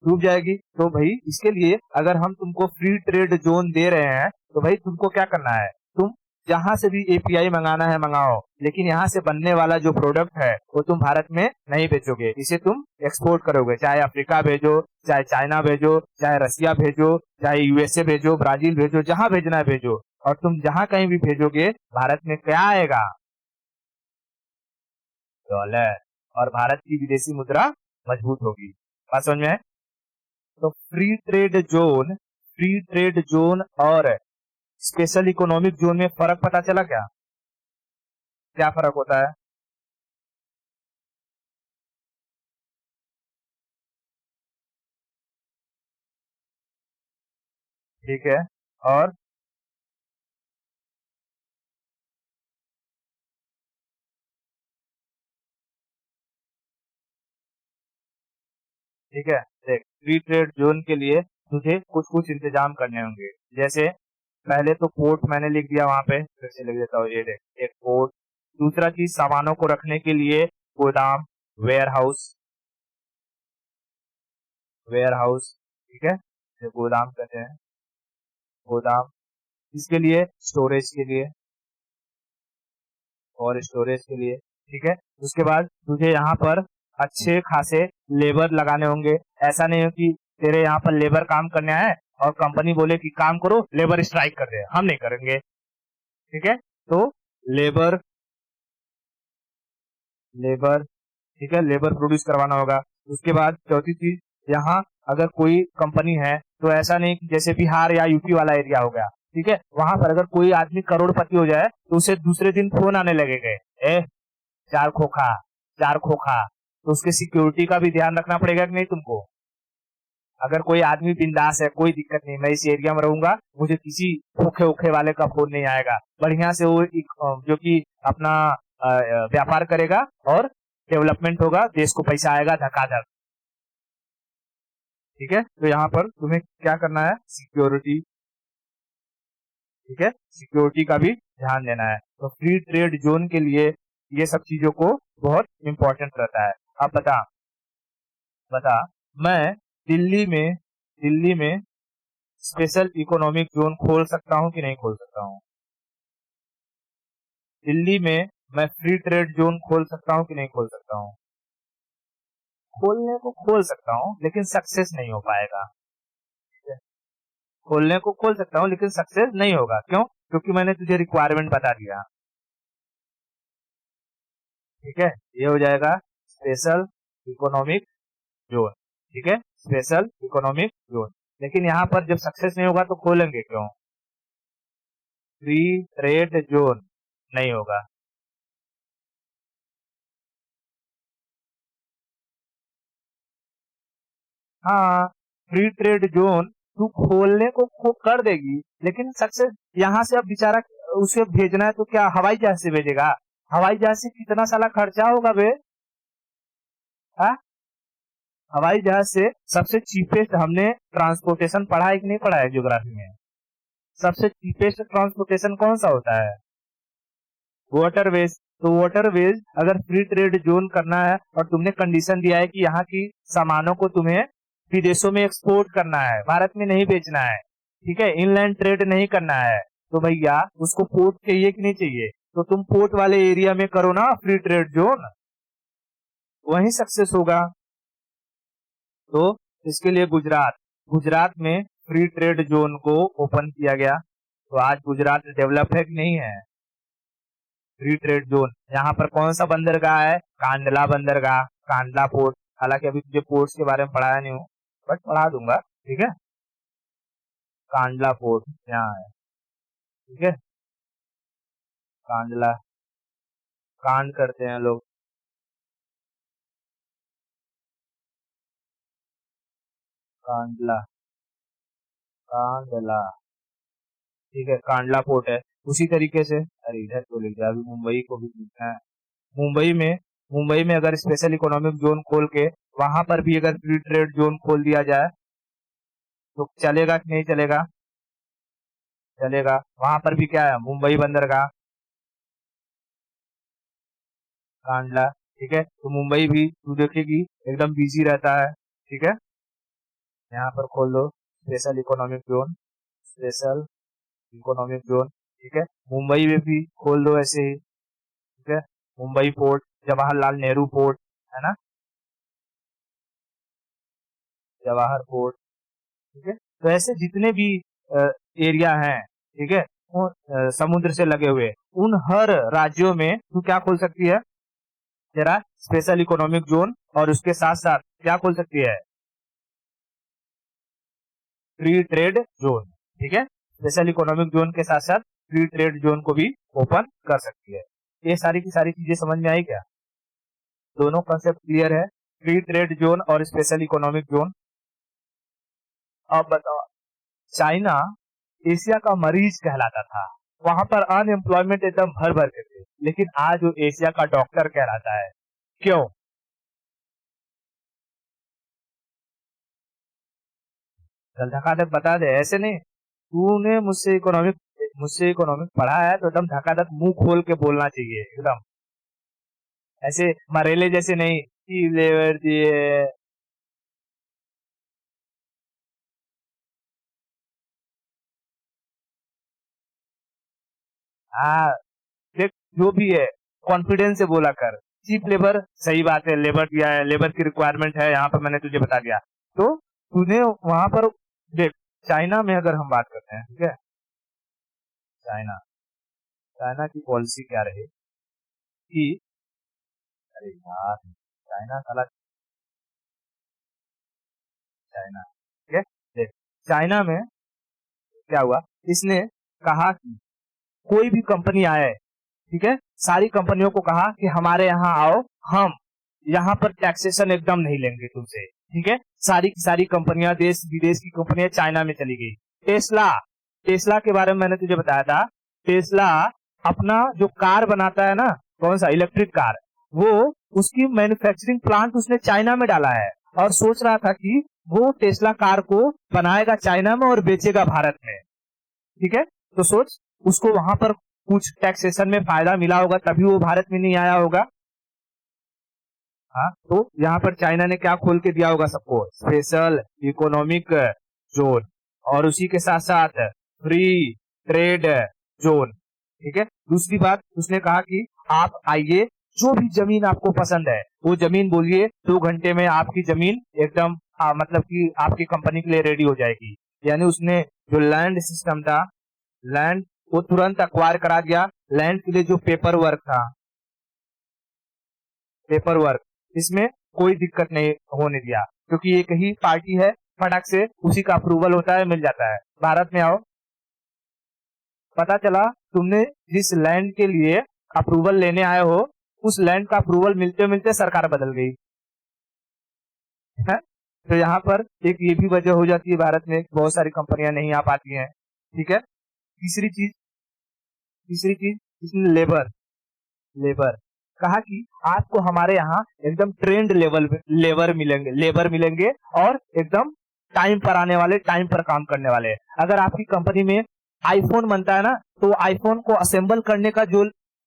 डूब जाएगी। तो भाई इसके लिए अगर हम तुमको फ्री ट्रेड जोन दे रहे हैं तो भाई तुमको क्या करना है, तुम जहां से भी एपीआई मंगाना है मंगाओ, लेकिन यहाँ से बनने वाला जो प्रोडक्ट है वो तुम भारत में नहीं बेचोगे, इसे तुम एक्सपोर्ट करोगे। चाहे अफ्रीका भेजो, चाहे चाइना भेजो, चाहे रसिया भेजो, चाहे यूएसए भेजो, ब्राजील भेजो, जहां भेजना है भेजो। और तुम जहां कहीं भी भेजोगे भारत में क्या आएगा, डॉलर। और भारत की विदेशी मुद्रा मजबूत होगी। बात समझ में है? तो फ्री ट्रेड जोन और स्पेशल इकोनॉमिक जोन में फर्क पता चला क्या? क्या फर्क होता है? ठीक है। और ठीक है, देख फ्री ट्रेड जोन के लिए तुझे कुछ कुछ इंतजाम करने होंगे। जैसे पहले तो पोर्ट मैंने लिख दिया, वहां पे फिर से लिख देता हूँ, ये देख, एक पोर्ट। दूसरा चीज, सामानों को रखने के लिए गोदाम, वेयर हाउस, वेयर हाउस। ठीक है, जो गोदाम कहते हैं, गोदाम। इसके लिए स्टोरेज के लिए, और स्टोरेज के लिए। ठीक है, उसके बाद तुझे यहाँ पर अच्छे खासे लेबर लगाने होंगे। ऐसा नहीं हो कि तेरे यहाँ पर लेबर काम करने आए और कंपनी बोले कि काम करो, लेबर स्ट्राइक कर दे, हम नहीं करेंगे। ठीक है, तो लेबर, लेबर, ठीक है, लेबर प्रोड्यूस करवाना होगा। उसके बाद चौथी चीज, यहाँ अगर कोई कंपनी है तो ऐसा नहीं कि जैसे बिहार या यूपी वाला एरिया हो गया, ठीक है, वहां पर अगर कोई आदमी करोड़पति हो जाए तो उसे दूसरे दिन फोन आने लगेगा, ए चार खोखा, चार खोखा। तो उसके सिक्योरिटी का भी ध्यान रखना पड़ेगा कि नहीं तुमको। अगर कोई आदमी बिंदास है, कोई दिक्कत नहीं, मैं इस एरिया में रहूंगा, मुझे किसी खोखे ओखे वाले का फोन नहीं आएगा, बढ़िया से वो जो कि अपना व्यापार करेगा और डेवलपमेंट होगा, देश को पैसा आएगा धकाधक। ठीक है, तो यहाँ पर तुम्हें क्या करना है, सिक्योरिटी। ठीक है, सिक्योरिटी का भी ध्यान देना है। तो फ्री ट्रेड जोन के लिए ये सब चीजों को बहुत इंपॉर्टेंट रहता है। अब बता, बता, मैं दिल्ली में स्पेशल इकोनॉमिक जोन खोल सकता हूँ कि नहीं खोल सकता हूँ? दिल्ली में मैं फ्री ट्रेड जोन खोल सकता हूँ कि नहीं खोल सकता हूँ? खोलने को खोल सकता हूँ लेकिन सक्सेस नहीं हो पाएगा। ठीक है? खोलने को खोल सकता हूँ लेकिन सक्सेस नहीं होगा। क्यों? क्योंकि मैंने तुझे रिक्वायरमेंट बता दिया। ठीक है, ये हो जाएगा स्पेशल इकोनॉमिक जोन। ठीक है, स्पेशल इकोनॉमिक जोन। लेकिन यहाँ पर जब सक्सेस नहीं होगा तो खोलेंगे क्यों? फ्री ट्रेड जोन नहीं होगा। हाँ, फ्री ट्रेड जोन तू खोलने को कर देगी, लेकिन सक्सेस यहाँ से अब बेचारा उसे भेजना है तो क्या हवाई जहाज से भेजेगा? हवाई जहाज से कितना साला खर्चा होगा बे? हाँ, हवाई जहाज से सबसे चीपेस्ट, हमने ट्रांसपोर्टेशन पढ़ा है कि नहीं पढ़ा है ज्योग्राफी में? सबसे चीपेस्ट ट्रांसपोर्टेशन कौन सा होता है? वाटरवेज। तो वाटरवेज अगर फ्री ट्रेड जोन करना है और तुमने कंडीशन दिया है कि यहाँ की सामानों को तुम्हें विदेशों में एक्सपोर्ट करना है, भारत में नहीं बेचना है, ठीक है, इनलैंड ट्रेड नहीं करना है, तो भैया उसको पोर्ट चाहिए कि नहीं चाहिए? तो तुम पोर्ट वाले एरिया में करो ना फ्री ट्रेड जोन, वहीं सक्सेस होगा। तो इसके लिए गुजरात, गुजरात में फ्री ट्रेड जोन को ओपन किया गया। तो आज गुजरात डेवलप है कि नहीं है? Free trade zone. यहाँ पर कौन सा बंदरगाह है? कांडला बंदरगाह, कांडला पोर्ट। हालांकि अभी तुझे पोर्ट्स के बारे में पढ़ाया नहीं हूँ, बट पढ़ा दूंगा। ठीक है, कांडला पोर्ट यहाँ है। ठीक है, कांडला, कांड करते हैं लोग, कांडला, कांडला। ठीक है, कांडला पोर्ट है। उसी तरीके से, अरे इधर तो लिख दिया, अभी मुंबई को भी लिखना है। मुंबई में, मुंबई में अगर स्पेशल इकोनॉमिक जोन खोल के वहां पर भी अगर फ्री ट्रेड जोन खोल दिया जाए तो चलेगा कि नहीं चलेगा? चलेगा। वहां पर भी क्या है, मुंबई बंदरगाह, कांडला, ठीक है। तो मुंबई भी तू देखेगी एकदम बिजी रहता है, ठीक है। यहाँ पर खोल दो special economic zone, special economic zone, ठीक है। मुंबई में भी खोल दो ऐसे ही, ठीक है। मुंबई पोर्ट, जवाहरलाल नेहरू पोर्ट, है ना, जवाहर पोर्ट, ठीक है। तो ऐसे जितने भी एरिया हैं, ठीक है, वो समुद्र से लगे हुए, उन हर राज्यों में तू क्या खोल सकती है, तेरा स्पेशल इकोनॉमिक जोन, और उसके साथ साथ क्या खोल सकती है, फ्री ट्रेड जोन, ठीक है। स्पेशल इकोनॉमिक जोन के साथ साथ फ्री ट्रेड जोन को भी ओपन कर सकती है। ये सारी की सारी चीजें समझ में आई क्या? दोनों कॉन्सेप्ट क्लियर है, फ्री ट्रेड जोन और स्पेशल इकोनॉमिक जोन। अब बताओ, चाइना एशिया का मरीज कहलाता था, वहां पर अनएम्प्लॉयमेंट एकदम भर भर के थे, लेकिन आज वो एशिया का डॉक्टर कहलाता है। क्यों? चल धकाधक बता दे, ऐसे नहीं। तूने मुझसे इकोनॉमिक पढ़ा है तो एकदम धकाधक मुंह खोल के बोलना चाहिए एकदम, ऐसे मरेले जैसे नहीं कि लेबर दिए। हाँ, देख, जो भी है कॉन्फिडेंस से बोला कर। चीप लेबर, सही बात है, लेबर दिया है, लेबर की रिक्वायरमेंट है, यहाँ पर मैंने तुझे बता दिया। तो तूने वहां पर देख, चाइना में अगर हम बात करते हैं, ठीक है, चाइना, चाइना की पॉलिसी क्या रही कि, अरे यार, चाइना साला, चाइना, ठीक है। देख, चाइना में क्या हुआ, इसने कहा कि कोई भी कंपनी आए, ठीक है, सारी कंपनियों को कहा कि हमारे यहाँ आओ, हम यहाँ पर टैक्सेशन एकदम नहीं लेंगे तुमसे, ठीक है। सारी की सारी कंपनियां, देश विदेश की कंपनियां चाइना में चली गई। टेस्ला, टेस्ला के बारे में मैंने तुझे बताया था। टेस्ला अपना जो कार बनाता है ना, कौन सा, इलेक्ट्रिक कार, वो उसकी मैन्युफैक्चरिंग प्लांट उसने चाइना में डाला है, और सोच रहा था कि वो टेस्ला कार को बनाएगा चाइना में और बेचेगा भारत में, ठीक है। तो सोच, उसको वहां पर कुछ टैक्सेशन में फायदा मिला होगा, तभी वो भारत में नहीं आया होगा। हाँ, तो यहाँ पर चाइना ने क्या खोल के दिया होगा सबको, स्पेशल इकोनॉमिक जोन, और उसी के साथ साथ फ्री ट्रेड जोन, ठीक है। दूसरी बात, उसने कहा कि आप आइए, जो भी जमीन आपको पसंद है वो जमीन बोलिए, 2 घंटे में आपकी जमीन एकदम मतलब कि आपकी कंपनी के लिए रेडी हो जाएगी। यानी उसने जो लैंड सिस्टम था, लैंड वो तुरंत अक्वायर करा दिया। लैंड के लिए जो पेपर वर्क था, पेपर वर्क, इसमें कोई दिक्कत नहीं होने दिया, क्योंकि एक ही पार्टी है, फटाक से उसी का अप्रूवल होता है, मिल जाता है। भारत में आओ, पता चला तुमने जिस लैंड के लिए अप्रूवल लेने आए हो, उस लैंड का अप्रूवल मिलते मिलते सरकार बदल गई है। तो यहाँ पर एक ये भी वजह हो जाती है, भारत में बहुत सारी कंपनियां नहीं आ पाती हैं, ठीक है। तीसरी चीज इसमें लेबर, लेबर कहा कि आपको हमारे यहाँ एकदम ट्रेंड लेबर मिलेंगे, और एकदम टाइम पर आने वाले, टाइम पर काम करने वाले। अगर आपकी कंपनी में आईफोन बनता है ना, तो आईफोन को असेंबल करने का जो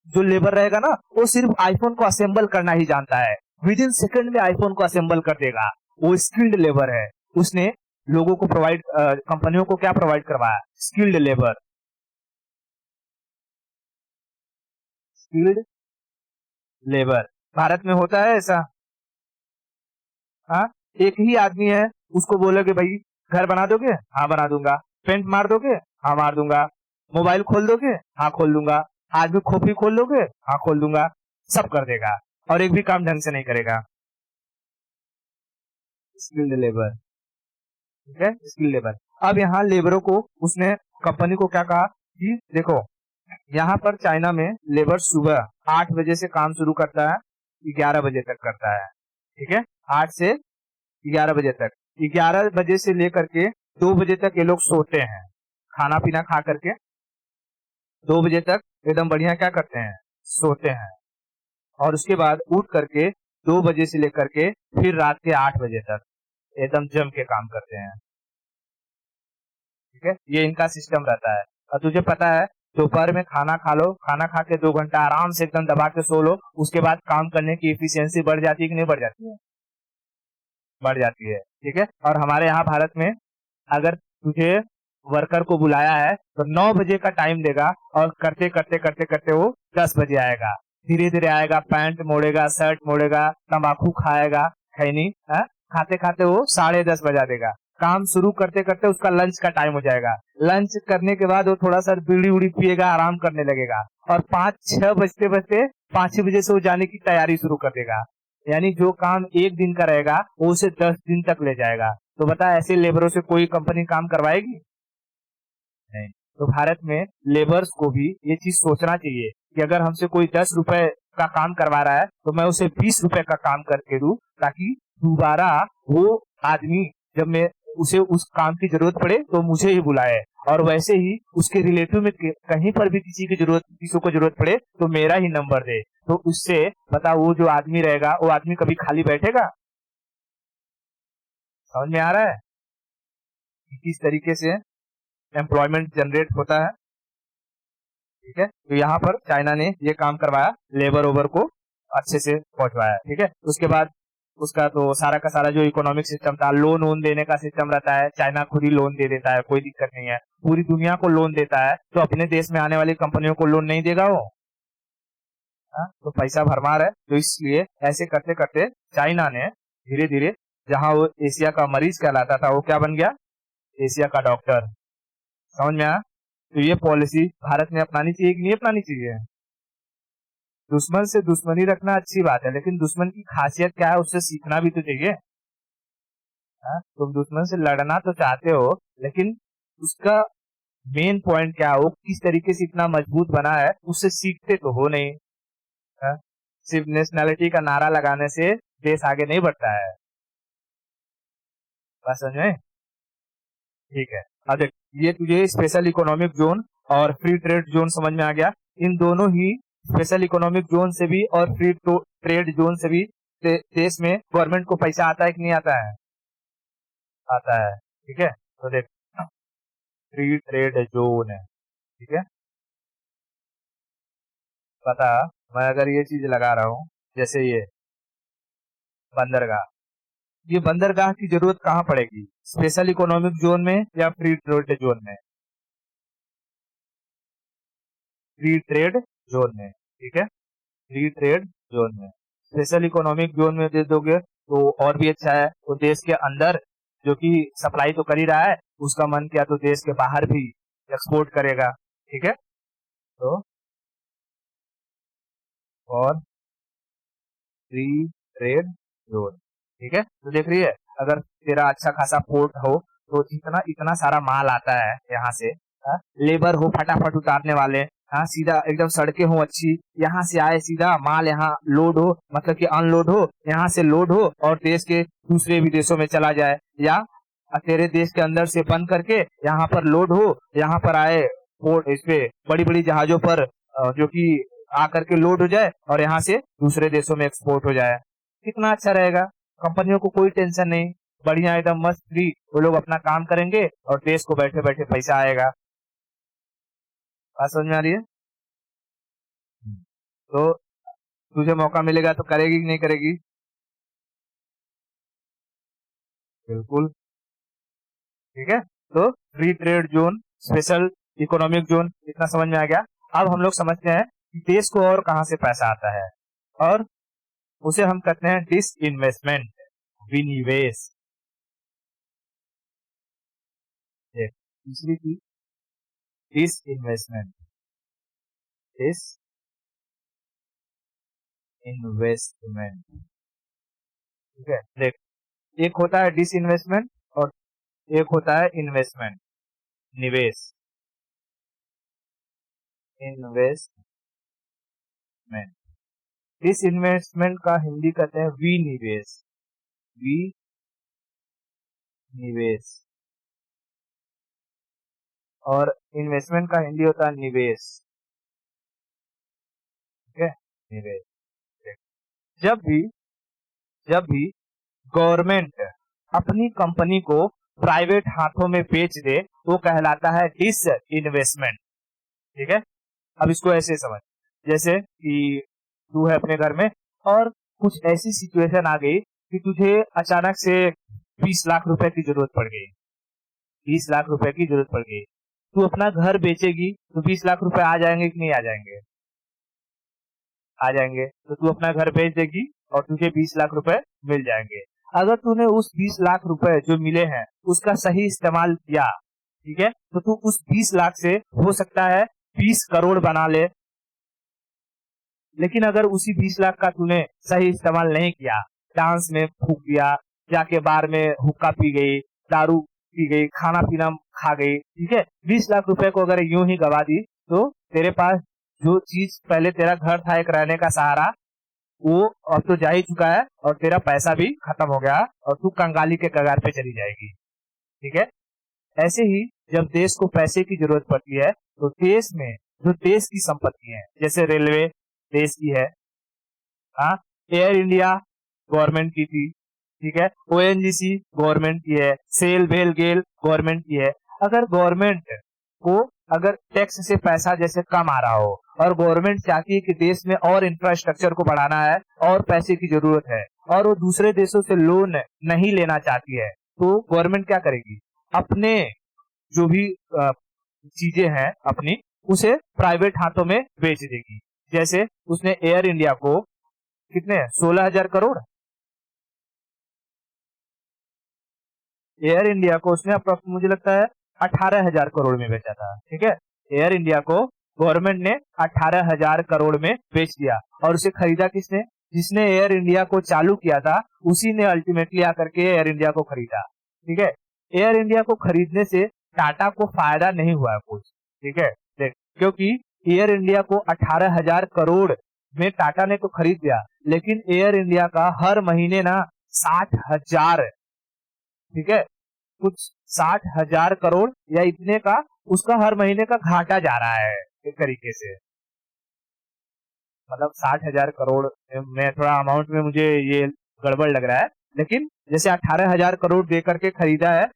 जो लेबर रहेगा ना, वो सिर्फ आईफोन को असेंबल करना ही जानता है, विद इन सेकंड में आईफोन को असेंबल कर देगा। वो स्किल्ड लेबर है। उसने लोगों को प्रोवाइड, कंपनियों को क्या प्रोवाइड करवाया, skilled labour, skilled labour. Bharat में होता है ऐसा? हाँ, एक ही आदमी है, उसको बोलोगे भाई घर बना दोगे, हाँ बना दूंगा। पेंट मार दोगे, हाँ मार दूंगा। मोबाइल खोल दोगे, हाँ खोल दूंगा। आज भी खोपड़ी खोल दोगे, हाँ खोल दूंगा। सब कर देगा, और एक भी काम ढंग से नहीं करेगा। स्किल्ड लेबर, ठीक है, स्किल्ड लेबर। अब यहाँ लेबरों को उसने, कंपनी को क्या कहा कि देखो, यहाँ पर चाइना में लेबर सुबह 8 बजे से काम शुरू करता है, 11 बजे तक करता है, ठीक है। 8 से 11 बजे तक, 11 बजे से लेकर के 2 बजे तक ये लोग सोते हैं, खाना पीना खा करके 2 बजे तक एकदम बढ़िया क्या करते हैं, सोते हैं। और उसके बाद उठ करके 2 बजे से लेकर के फिर रात के 8 बजे तक एकदम जम के काम करते हैं, ठीक है। ये इनका सिस्टम रहता है। और तुझे पता है दोपहर में खाना खा लो, खाना खा के 2 घंटा आराम से एकदम दबा के सो लो, उसके बाद काम करने की एफिशिएंसी बढ़ जाती है कि नहीं बढ़ जाती है? बढ़ जाती है। ठीक है, और हमारे यहाँ भारत में अगर तुझे वर्कर को बुलाया है तो 9 बजे का टाइम देगा और करते करते करते करते वो 10 बजे आएगा। धीरे धीरे आएगा, पैंट मोड़ेगा, शर्ट मोड़ेगा, तंबाकू खाएगा, खैनी, खाते खाते वो 10:30 बजा देगा। काम शुरू करते करते उसका लंच का टाइम हो जाएगा। लंच करने के बाद वो थोड़ा सा बीड़ी उड़ी पिएगा, आराम करने लगेगा, और 5-6 बजते बजते 5-6 बजे से वो जाने की तैयारी शुरू कर देगा। यानी जो काम एक दिन का रहेगा वो उसे 10 दिन तक ले जाएगा। तो बता, ऐसे लेबरों से कोई कंपनी काम करवाएगी? नहीं। तो भारत में लेबर्स को भी ये चीज सोचना चाहिए कि अगर हमसे कोई 10 रुपए का काम करवा रहा है तो मैं उसे 20 रुपए का काम करके दूं, ताकि दोबारा वो आदमी जब मैं उसे उस काम की जरूरत पड़े तो मुझे ही बुलाए, और वैसे ही उसके रिलेटिव में कहीं पर भी किसी को जरूरत पड़े तो मेरा ही नंबर दे। तो उससे बता, वो जो आदमी रहेगा वो आदमी कभी खाली बैठेगा? समझ में आ रहा है कि किस तरीके से एम्प्लॉयमेंट जनरेट होता है? ठीक है, तो यहाँ पर चाइना ने ये काम करवाया, लेबर ओबर को अच्छे से पहुंचवाया। ठीक है, उसके बाद उसका तो सारा का सारा जो इकोनॉमिक सिस्टम था, लोन वोन देने का सिस्टम रहता है, चाइना खुद ही लोन दे देता है, कोई दिक्कत नहीं है। पूरी दुनिया को लोन देता है, तो अपने देश में आने वाली कंपनियों को लोन नहीं देगा वो? तो पैसा भरमार है। तो इसलिए ऐसे करते करते चाइना ने धीरे धीरे, जहाँ वो एशिया का मरीज कहलाता था, वो क्या बन गया? एशिया का डॉक्टर। समझ में आया? तो ये पॉलिसी भारत में अपनानी चाहिए कि नहीं अपनानी चाहिए? दुश्मन से दुश्मनी रखना अच्छी बात है, लेकिन दुश्मन की खासियत क्या है उससे सीखना भी तो चाहिए। तुम दुश्मन से लड़ना तो चाहते हो, लेकिन उसका मेन पॉइंट क्या है, वो किस तरीके से इतना मजबूत बना है, उससे सीखते तो हो नहीं। हा? सिर्फ नेशनैलिटी का नारा लगाने से देश आगे नहीं बढ़ता है। बात समझ में? ठीक है, अब देख, ये तुझे स्पेशल इकोनॉमिक जोन और फ्री ट्रेड जोन समझ में आ गया। इन दोनों ही स्पेशल इकोनॉमिक जोन से भी और फ्री ट्रेड जोन से भी देश में गवर्नमेंट को पैसा आता है कि नहीं आता है? आता है। ठीक है, तो देख, फ्री ट्रेड जोन है, ठीक है, पता, मैं अगर ये चीज लगा रहा हूँ, जैसे ये बंदरगाह, ये बंदरगाह की जरूरत कहाँ पड़ेगी? स्पेशल इकोनॉमिक जोन में या फ्री ट्रेड जोन में? फ्री ट्रेड जोन में। ठीक है, फ्री ट्रेड जोन में। स्पेशल इकोनॉमिक जोन में दे दोगे तो और भी अच्छा है, तो देश के अंदर जो कि सप्लाई तो कर ही रहा है, उसका मन किया तो देश के बाहर भी एक्सपोर्ट करेगा। ठीक है, तो और फ्री ट्रेड जोन, ठीक है, तो देख रही है, अगर तेरा अच्छा खासा पोर्ट हो तो इतना इतना सारा माल आता है यहाँ से, लेबर हो फटाफट उतारने वाले, हाँ, सीधा एकदम सड़कें हो अच्छी, यहाँ से आए सीधा माल यहाँ लोड हो, मतलब कि अनलोड हो, यहाँ से लोड हो और देश के दूसरे विदेशों में चला जाए, या तेरे देश के अंदर से बंद करके यहाँ पर लोड हो, यहाँ पर आए पोर्ट, इस पे बड़ी बड़ी जहाजों पर जो कि आकर के लोड हो जाए और यहाँ से दूसरे देशों में एक्सपोर्ट हो जाए। कितना अच्छा रहेगा, कंपनियों को कोई टेंशन नहीं, बढ़िया एकदम मस्त फ्री, वो लोग अपना काम करेंगे और देश को बैठे बैठे पैसा आएगा। बात समझ में आ रही है? तो तुझे मौका मिलेगा तो करेगी कि नहीं करेगी? बिल्कुल। ठीक है, तो free trade zone, special economic zone, इतना समझ में आ गया। अब हम लोग समझते हैं कि देश को और कहां से पैसा आता है, और उसे हम कहते हैं डिस इन्वेस्टमेंट, विनिवेश। तीसरी चीज डिस इन्वेस्टमेंट, डिस इन्वेस्टमेंट। ठीक है, देख, एक होता है डिस इन्वेस्टमेंट और एक होता है इन्वेस्टमेंट, निवेश, इन्वेस्टमेंट। डिस इन्वेस्टमेंट का हिंदी कहते हैं विनिवेश, विनिवेश, और इन्वेस्टमेंट का हिंदी होता है निवेश। ठीक है, निवेश। जब भी जब भी गवर्नमेंट अपनी कंपनी को प्राइवेट हाथों में बेच दे वो कहलाता है डिस इन्वेस्टमेंट। ठीक है, अब इसको ऐसे समझ, जैसे कि तू है अपने घर में और कुछ ऐसी सिचुएशन आ गई कि तुझे अचानक से 20 लाख रुपए की जरूरत पड़ गई, 20 लाख रुपए की जरूरत पड़ गई। तू अपना घर बेचेगी तो 20 लाख रुपए आ जाएंगे कि नहीं आ जाएंगे? आ जाएंगे। तो तू अपना घर बेच देगी और तुझे 20 लाख रुपए मिल जाएंगे। अगर तूने उस 20 लाख रुपए जो मिले हैं उसका सही इस्तेमाल किया, ठीक है, तो तू उस 20 लाख से हो सकता है 20 करोड़ बना ले। लेकिन अगर उसी 20 लाख का तूने सही इस्तेमाल नहीं किया, डांस में फूक दिया, जाके बार में हुक्का पी गई, दारू पी गई, खाना पीना खा गई, ठीक है, 20 लाख रुपए को अगर यूं ही गवा दी तो तेरे पास जो चीज पहले तेरा घर था एक रहने का सहारा, वो अब तो जा ही चुका है और तेरा पैसा भी खत्म हो गया और तू कंगाली के कगार पे चली जाएगी। ठीक है, ऐसे ही जब देश को पैसे की जरूरत पड़ती है तो देश में जो देश की संपत्ति है, जैसे रेलवे देश की है, हाँ, एयर इंडिया गवर्नमेंट की थी, ठीक है, ओएनजीसी गवर्नमेंट की है, सेल वेल गेल गवर्नमेंट की है। अगर गवर्नमेंट को अगर टैक्स से पैसा जैसे कम आ रहा हो और गवर्नमेंट चाहती है कि देश में और इंफ्रास्ट्रक्चर को बढ़ाना है और पैसे की जरूरत है और वो दूसरे देशों से लोन नहीं लेना चाहती है, तो गवर्नमेंट क्या करेगी? अपने जो भी चीजें हैं अपनी, उसे प्राइवेट हाथों में बेच देगी। जैसे उसने एयर इंडिया को कितने 16,000 करोड़, एयर इंडिया को उसने मुझे लगता है 18,000 करोड़ में बेचा था। ठीक है, एयर इंडिया को गवर्नमेंट ने 18,000 करोड़ में बेच दिया और उसे खरीदा किसने? जिसने एयर इंडिया को चालू किया था उसी ने अल्टीमेटली आकर के एयर इंडिया को खरीदा। ठीक है, एयर इंडिया को खरीदने से टाटा को फायदा नहीं हुआ कुछ। ठीक है, देख, क्योंकि एयर इंडिया को 18,000 करोड़ में टाटा ने तो खरीद लिया, लेकिन एयर इंडिया का हर महीने ना 60,000, ठीक है, कुछ 60,000 करोड़ या इतने का उसका हर महीने का घाटा जा रहा है एक तरीके से। मतलब 60,000 करोड़ में थोड़ा अमाउंट में मुझे ये गड़बड़ लग रहा है, लेकिन जैसे 18,000 करोड़ दे करके खरीदा है,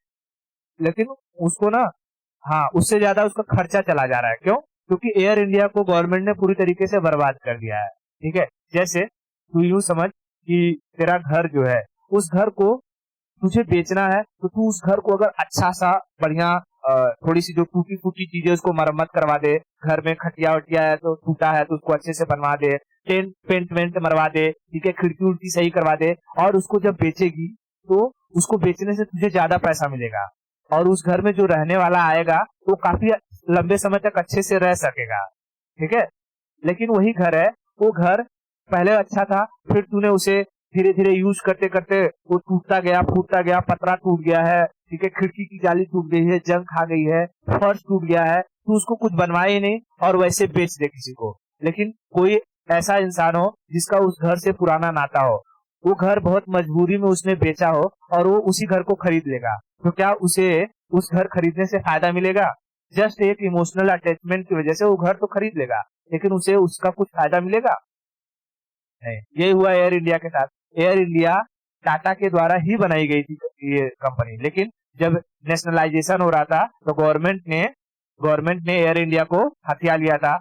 लेकिन उसको ना, हाँ, उससे ज्यादा उसका खर्चा चला जा रहा है। क्यों? क्योंकि एयर इंडिया को गवर्नमेंट ने पूरी तरीके से बर्बाद कर दिया है। ठीक है, जैसे तू यूं समझ कि तेरा घर जो है, उस घर को तुझे बेचना है तो तू उस घर को अगर अच्छा सा बढ़िया थोड़ी सी जो टूटी फूटी चीजें उसको मरम्मत करवा दे, घर में खटिया वटिया है तो टूटा है तो उसको अच्छे से बनवा दे, पेंट वेंट मरवा दे, ठीक है, खिड़की उड़की सही करवा दे, और उसको जब बेचेगी तो उसको बेचने से तुझे ज्यादा पैसा मिलेगा और उस घर में जो रहने वाला आएगा वो काफी लंबे समय तक अच्छे से रह सकेगा। ठीक है, लेकिन वही घर है, वो घर पहले अच्छा था, फिर तूने उसे धीरे धीरे यूज करते करते वो टूटता गया, फूटता गया, पतरा टूट गया है, ठीक है, खिड़की की जाली टूट गई है, जंग खा गई है, फर्श टूट गया है, तू उसको कुछ बनवाए ही नहीं और वैसे बेच दे किसी को। लेकिन कोई ऐसा इंसान हो जिसका उस घर से पुराना नाता हो, वो घर बहुत मजबूरी में उसने बेचा हो और वो उसी घर को खरीद लेगा, तो क्या उसे उस घर खरीदने से फायदा मिलेगा? जस्ट एक इमोशनल अटैचमेंट की वजह से वो घर तो खरीद लेगा, लेकिन उसे उसका कुछ फायदा मिलेगा नहीं। यही हुआ एयर इंडिया के साथ। एयर इंडिया टाटा के द्वारा ही बनाई गई थी ये कंपनी, लेकिन जब नेशनलाइजेशन हो रहा था तो गवर्नमेंट ने एयर इंडिया को हथिया लिया था,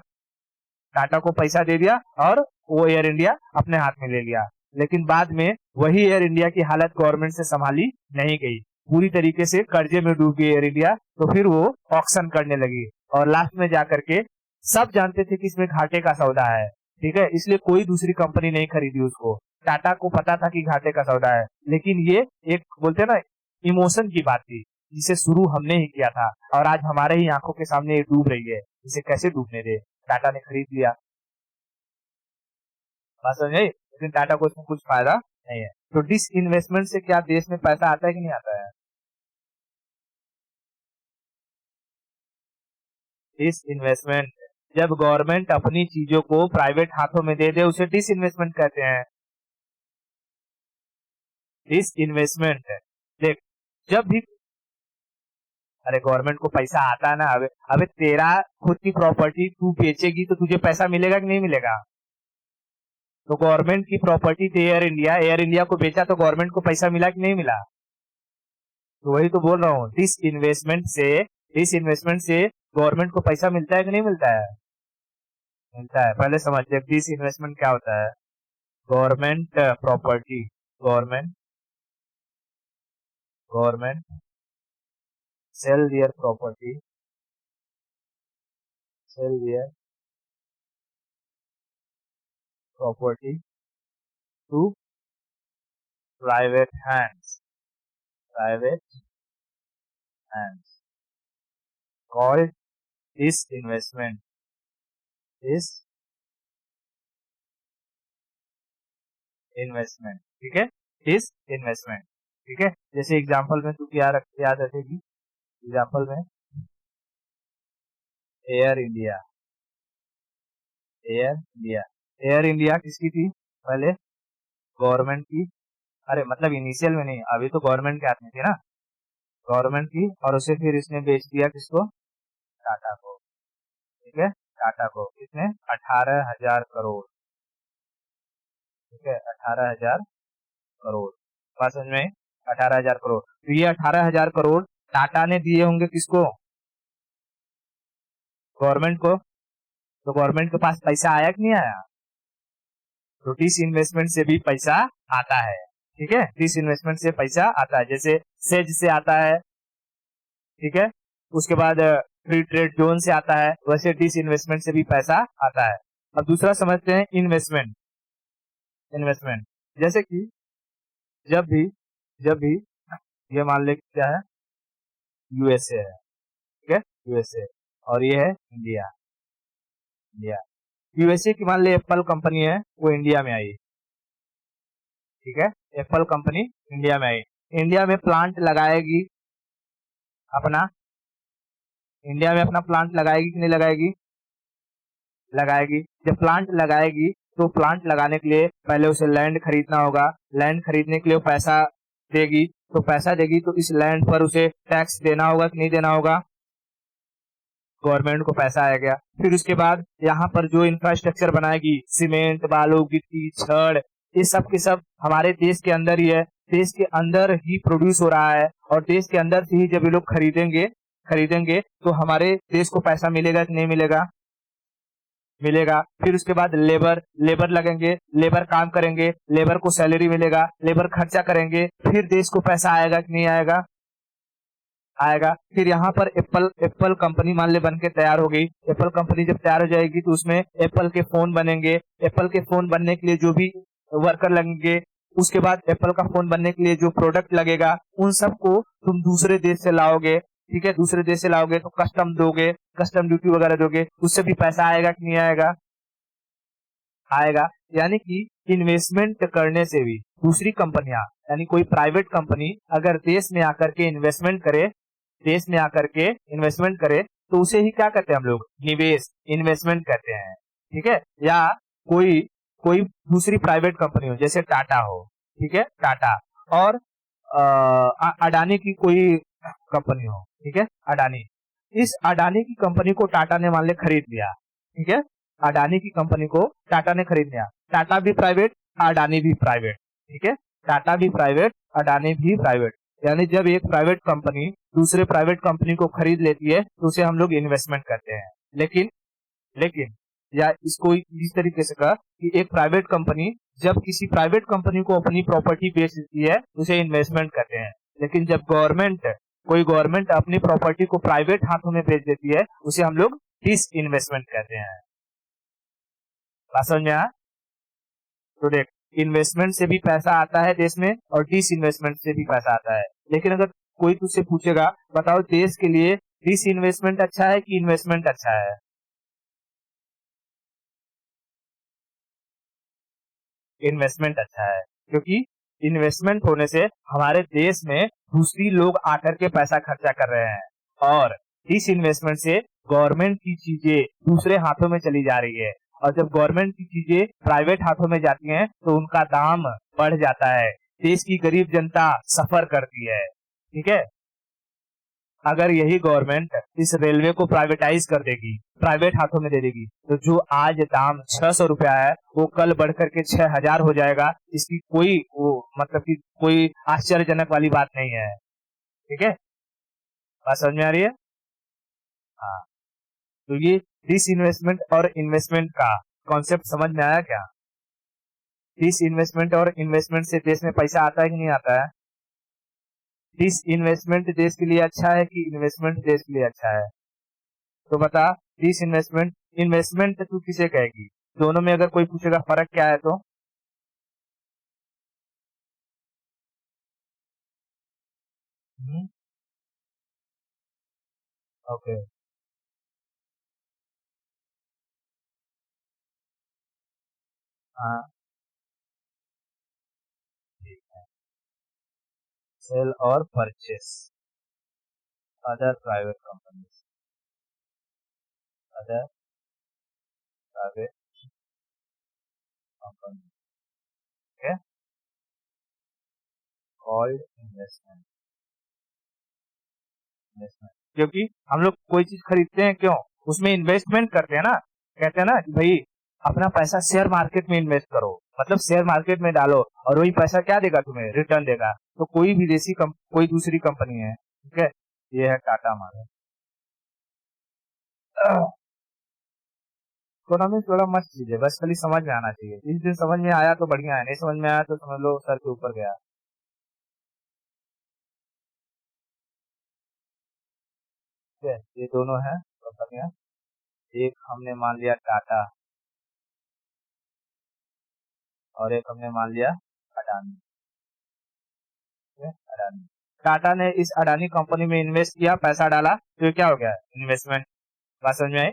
टाटा को पैसा दे दिया और वो एयर इंडिया अपने हाथ में ले लिया। लेकिन बाद में वही एयर इंडिया की हालत गवर्नमेंट से संभाली नहीं गई, पूरी तरीके से कर्जे में डूब गई एयर इंडिया, तो फिर वो ऑक्शन करने लगी और लास्ट में जाकर के सब जानते थे कि इसमें घाटे का सौदा है। ठीक है, इसलिए कोई दूसरी कंपनी नहीं खरीदी उसको। टाटा को पता था कि घाटे का सौदा है, लेकिन ये एक बोलते ना इमोशन की बात थी जिसे शुरू हमने ही किया था और आज हमारे ही आंखों के सामने ये डूब रही है। इसे कैसे डूबने दे? टाटा ने खरीद लिया, बात समझ आई? लेकिन टाटा को इसमें कुछ फायदा नहीं है। तो डिस इन्वेस्टमेंट से क्या देश में पैसा आता है कि नहीं आता है? डिस इन्वेस्टमेंट, जब गवर्नमेंट अपनी चीजों को प्राइवेट हाथों में दे दे उसे डिस इन्वेस्टमेंट कहते हैं। डिस इन्वेस्टमेंट, देख, जब भी, अरे गवर्नमेंट को पैसा आता है ना, अबे तेरा खुद की प्रॉपर्टी तू बेचेगी तो तुझे पैसा मिलेगा कि नहीं मिलेगा? तो गवर्नमेंट की प्रॉपर्टी थी एयर इंडिया, एयर इंडिया को बेचा तो गवर्नमेंट को पैसा मिला कि नहीं मिला? तो वही तो बोल रहा हूँ, डिस इन्वेस्टमेंट से गवर्नमेंट को पैसा मिलता है कि नहीं मिलता है? मिलता है। पहले समझते डिस इन्वेस्टमेंट क्या होता है। Government property, government sell their property to private hands called disinvestment ठीक है, disinvestment ठीक है। जैसे एग्जांपल में तू क्या याद रखेगी, एग्जांपल में एयर इंडिया किसकी थी पहले? गवर्नमेंट की। अरे मतलब इनिशियल में नहीं, अभी तो गवर्नमेंट के हाथ में थी ना, गवर्नमेंट की। और उसे फिर इसने बेच दिया किसको? टाटा को। ठीक है, टाटा को किसने? 18,000 करोड़। ठीक है, 18,000 करोड़। बात समझ में? 18,000 करोड़। तो ये 18,000 करोड़ टाटा ने दिए होंगे किसको? गवर्नमेंट को। तो गवर्नमेंट के पास पैसा आया कि नहीं आया? तो डिस इन्वेस्टमेंट से भी पैसा आता है। ठीक है, डिस इन्वेस्टमेंट से पैसा आता है, जैसे सेज से आता है। ठीक है, उसके बाद फ्री ट्रेड जोन से आता है, वैसे डिस इन्वेस्टमेंट से भी पैसा आता है। अब दूसरा समझते हैं इन्वेस्टमेंट। जैसे कि जब भी ये मान ले क्या है, यूएसए है। ठीक है, यूएसए, और ये है इंडिया। यूएसए की मान ले एप्पल कंपनी है, वो इंडिया में आई। ठीक है, एप्पल कंपनी इंडिया में आई, इंडिया में प्लांट लगाएगी अपना, इंडिया में अपना प्लांट लगाएगी कि नहीं लगाएगी? लगाएगी। जब प्लांट लगाएगी तो प्लांट लगाने के लिए पहले उसे लैंड खरीदना होगा, लैंड खरीदने के लिए पैसा देगी, तो पैसा देगी तो इस लैंड पर उसे टैक्स देना होगा कि नहीं देना होगा? गवर्नमेंट को पैसा आ गया। फिर उसके बाद यहाँ पर जो इंफ्रास्ट्रक्चर बनाएगी, सीमेंट, बालू, गिट्टी, छड़, ये सब के सब हमारे देश के अंदर ही है, देश के अंदर ही प्रोड्यूस हो रहा है, और देश के अंदर से ही जब ये लोग खरीदेंगे तो हमारे देश को पैसा मिलेगा कि नहीं मिलेगा? मिलेगा। फिर उसके बाद लेबर लगेंगे, लेबर काम करेंगे, लेबर को सैलरी मिलेगा, लेबर खर्चा करेंगे, फिर देश को पैसा आएगा कि नहीं आएगा? आएगा। फिर यहाँ पर एप्पल कंपनी मान ले बन के तैयार हो गई। एप्पल कंपनी जब तैयार हो जाएगी तो उसमें एप्पल के फोन बनेंगे। एप्पल के फोन बनने के लिए जो भी वर्कर लगेंगे, उसके बाद एप्पल का फोन बनने के लिए जो प्रोडक्ट लगेगा, उन सबको तुम दूसरे देश से लाओगे। ठीक है, दूसरे देश से लाओगे तो कस्टम दोगे, कस्टम ड्यूटी वगैरह दोगे, उससे भी पैसा आएगा कि नहीं आएगा? आएगा। यानी कि इन्वेस्टमेंट करने से भी दूसरी कंपनियां, यानी कोई प्राइवेट कंपनी अगर देश में आकर के इन्वेस्टमेंट करे तो उसे ही क्या करते हैं हम लोग? निवेश, इन्वेस्टमेंट करते हैं। ठीक है, या कोई दूसरी प्राइवेट कंपनी हो, जैसे टाटा हो। ठीक है, टाटा और अडानी की कोई कंपनी हो। ठीक है, अडानी, इस अडानी की कंपनी को टाटा ने मान ले खरीद लिया। ठीक है, अडानी की कंपनी को टाटा ने खरीद लिया। टाटा भी प्राइवेट, अडानी भी प्राइवेट। ठीक है, टाटा भी प्राइवेट, अडानी भी प्राइवेट। यानी जब एक प्राइवेट कंपनी दूसरे प्राइवेट कंपनी को खरीद लेती है तो उसे हम लोग इन्वेस्टमेंट करते हैं। लेकिन या इसको इस तरीके से कहा कि एक प्राइवेट कंपनी जब किसी प्राइवेट कंपनी को अपनी प्रॉपर्टी बेच देती है उसे इन्वेस्टमेंट करते हैं। लेकिन जब कोई गवर्नमेंट अपनी प्रॉपर्टी को प्राइवेट हाथों में बेच देती है उसे हम लोग डिस इन्वेस्टमेंट कहते हैं। बात समझ में आया? तो देख, इन्वेस्टमेंट से भी पैसा आता है देश में और डिस इन्वेस्टमेंट से भी पैसा आता है। लेकिन अगर कोई तुझसे पूछेगा बताओ देश के लिए डिस इन्वेस्टमेंट अच्छा है कि इन्वेस्टमेंट अच्छा है? इन्वेस्टमेंट अच्छा है, क्योंकि इन्वेस्टमेंट होने से हमारे देश में दूसरी लोग आकर के पैसा खर्चा कर रहे हैं, और इस इन्वेस्टमेंट से गवर्नमेंट की चीजें दूसरे हाथों में चली जा रही है, और जब गवर्नमेंट की चीजें प्राइवेट हाथों में जाती हैं तो उनका दाम बढ़ जाता है, देश की गरीब जनता सफर करती है। ठीक है, अगर यही गवर्नमेंट इस रेलवे को प्राइवेटाइज कर देगी, प्राइवेट हाथों में दे देगी, तो जो आज दाम 600 रुपया है वो कल बढ़ करके 6,000 हो जाएगा। इसकी कोई मतलब कि कोई आश्चर्यजनक वाली बात नहीं है। ठीक है, बात समझ में आ रही है? हाँ, तो ये डिस इन्वेस्टमेंट और इन्वेस्टमेंट का कॉन्सेप्ट समझ में आया क्या? डिस इन्वेस्टमेंट और इन्वेस्टमेंट से देश में पैसा आता है कि नहीं आता है? डिस इन्वेस्टमेंट देश के लिए अच्छा है कि इन्वेस्टमेंट देश के लिए अच्छा है? तो बता, डिस इन्वेस्टमेंट इन्वेस्टमेंट तू किसे कहेगी? दोनों में अगर कोई पूछेगा फर्क क्या है तो? ओके, हाँ, ठीक है। सेल और purchase, other private companies, other private company, ठीक है, कॉल्ड इन्वेस्टमेंट, इन्वेस्टमेंट, क्योंकि हम लोग कोई चीज खरीदते हैं क्यों? उसमें इन्वेस्टमेंट करते हैं ना, कहते हैं ना कि भाई अपना पैसा शेयर मार्केट में इन्वेस्ट करो, मतलब शेयर मार्केट में डालो और वही पैसा क्या देगा तुम्हें? रिटर्न देगा। तो कोई विदेशी कोई दूसरी कंपनी है, ठीक है, ये है टाटा मार्केट। इकोनॉमिक्स थोड़ा मस्त चीज है, बस खाली समझ में आना चाहिए। इस दिन समझ में आया तो बढ़िया है, नहीं समझ में आया तो समझ लो सर के ऊपर गया। ठीक है, ये दोनों है कंपनियां। एक हमने मान लिया टाटा और एक हमने मान लिया अडानी। ठीक है, अडानी। टाटा ने इस अडानी कंपनी में इन्वेस्ट किया, पैसा डाला, तो ये क्या हो गया? इन्वेस्टमेंट। बात समझ में आई?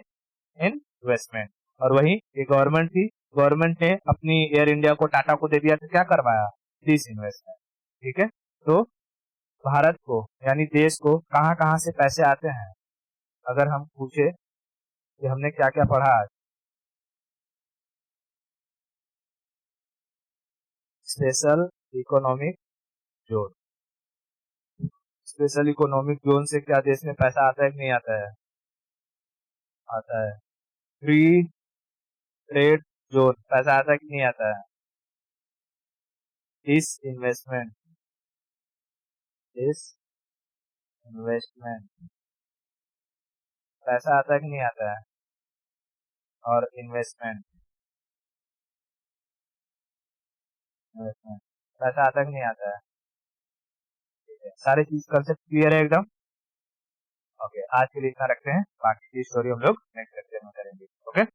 इन्वेस्टमेंट। और वही ये गवर्नमेंट थी, गवर्नमेंट ने अपनी एयर इंडिया को टाटा को दे दिया, तो क्या करवाया? Disinvestment. ठीक है, तो भारत को यानी देश को कहाँ कहाँ से पैसे आते हैं? अगर हम पूछे कि हमने क्या क्या पढ़ा आज? Special economic zone, special economic zone से क्या देश में पैसा आता है कि नहीं आता है? आता है। फ्री ट्रेड जोन, पैसा आता है कि नहीं आता है? इस इन्वेस्टमेंट, इस इन्वेस्टमेंट, पैसा आता है कि नहीं आता है? और इन्वेस्टमेंट, इन्वेस्टमेंट, पैसा आता है कि नहीं आता है? ठीक है, सारी चीज कंसेप्ट क्लियर है एकदम? ओके, आज के लिए इतना रखते हैं, बाकी की स्टोरी हम लोग नेक्स्ट लेक्चर में करेंगे। ओके।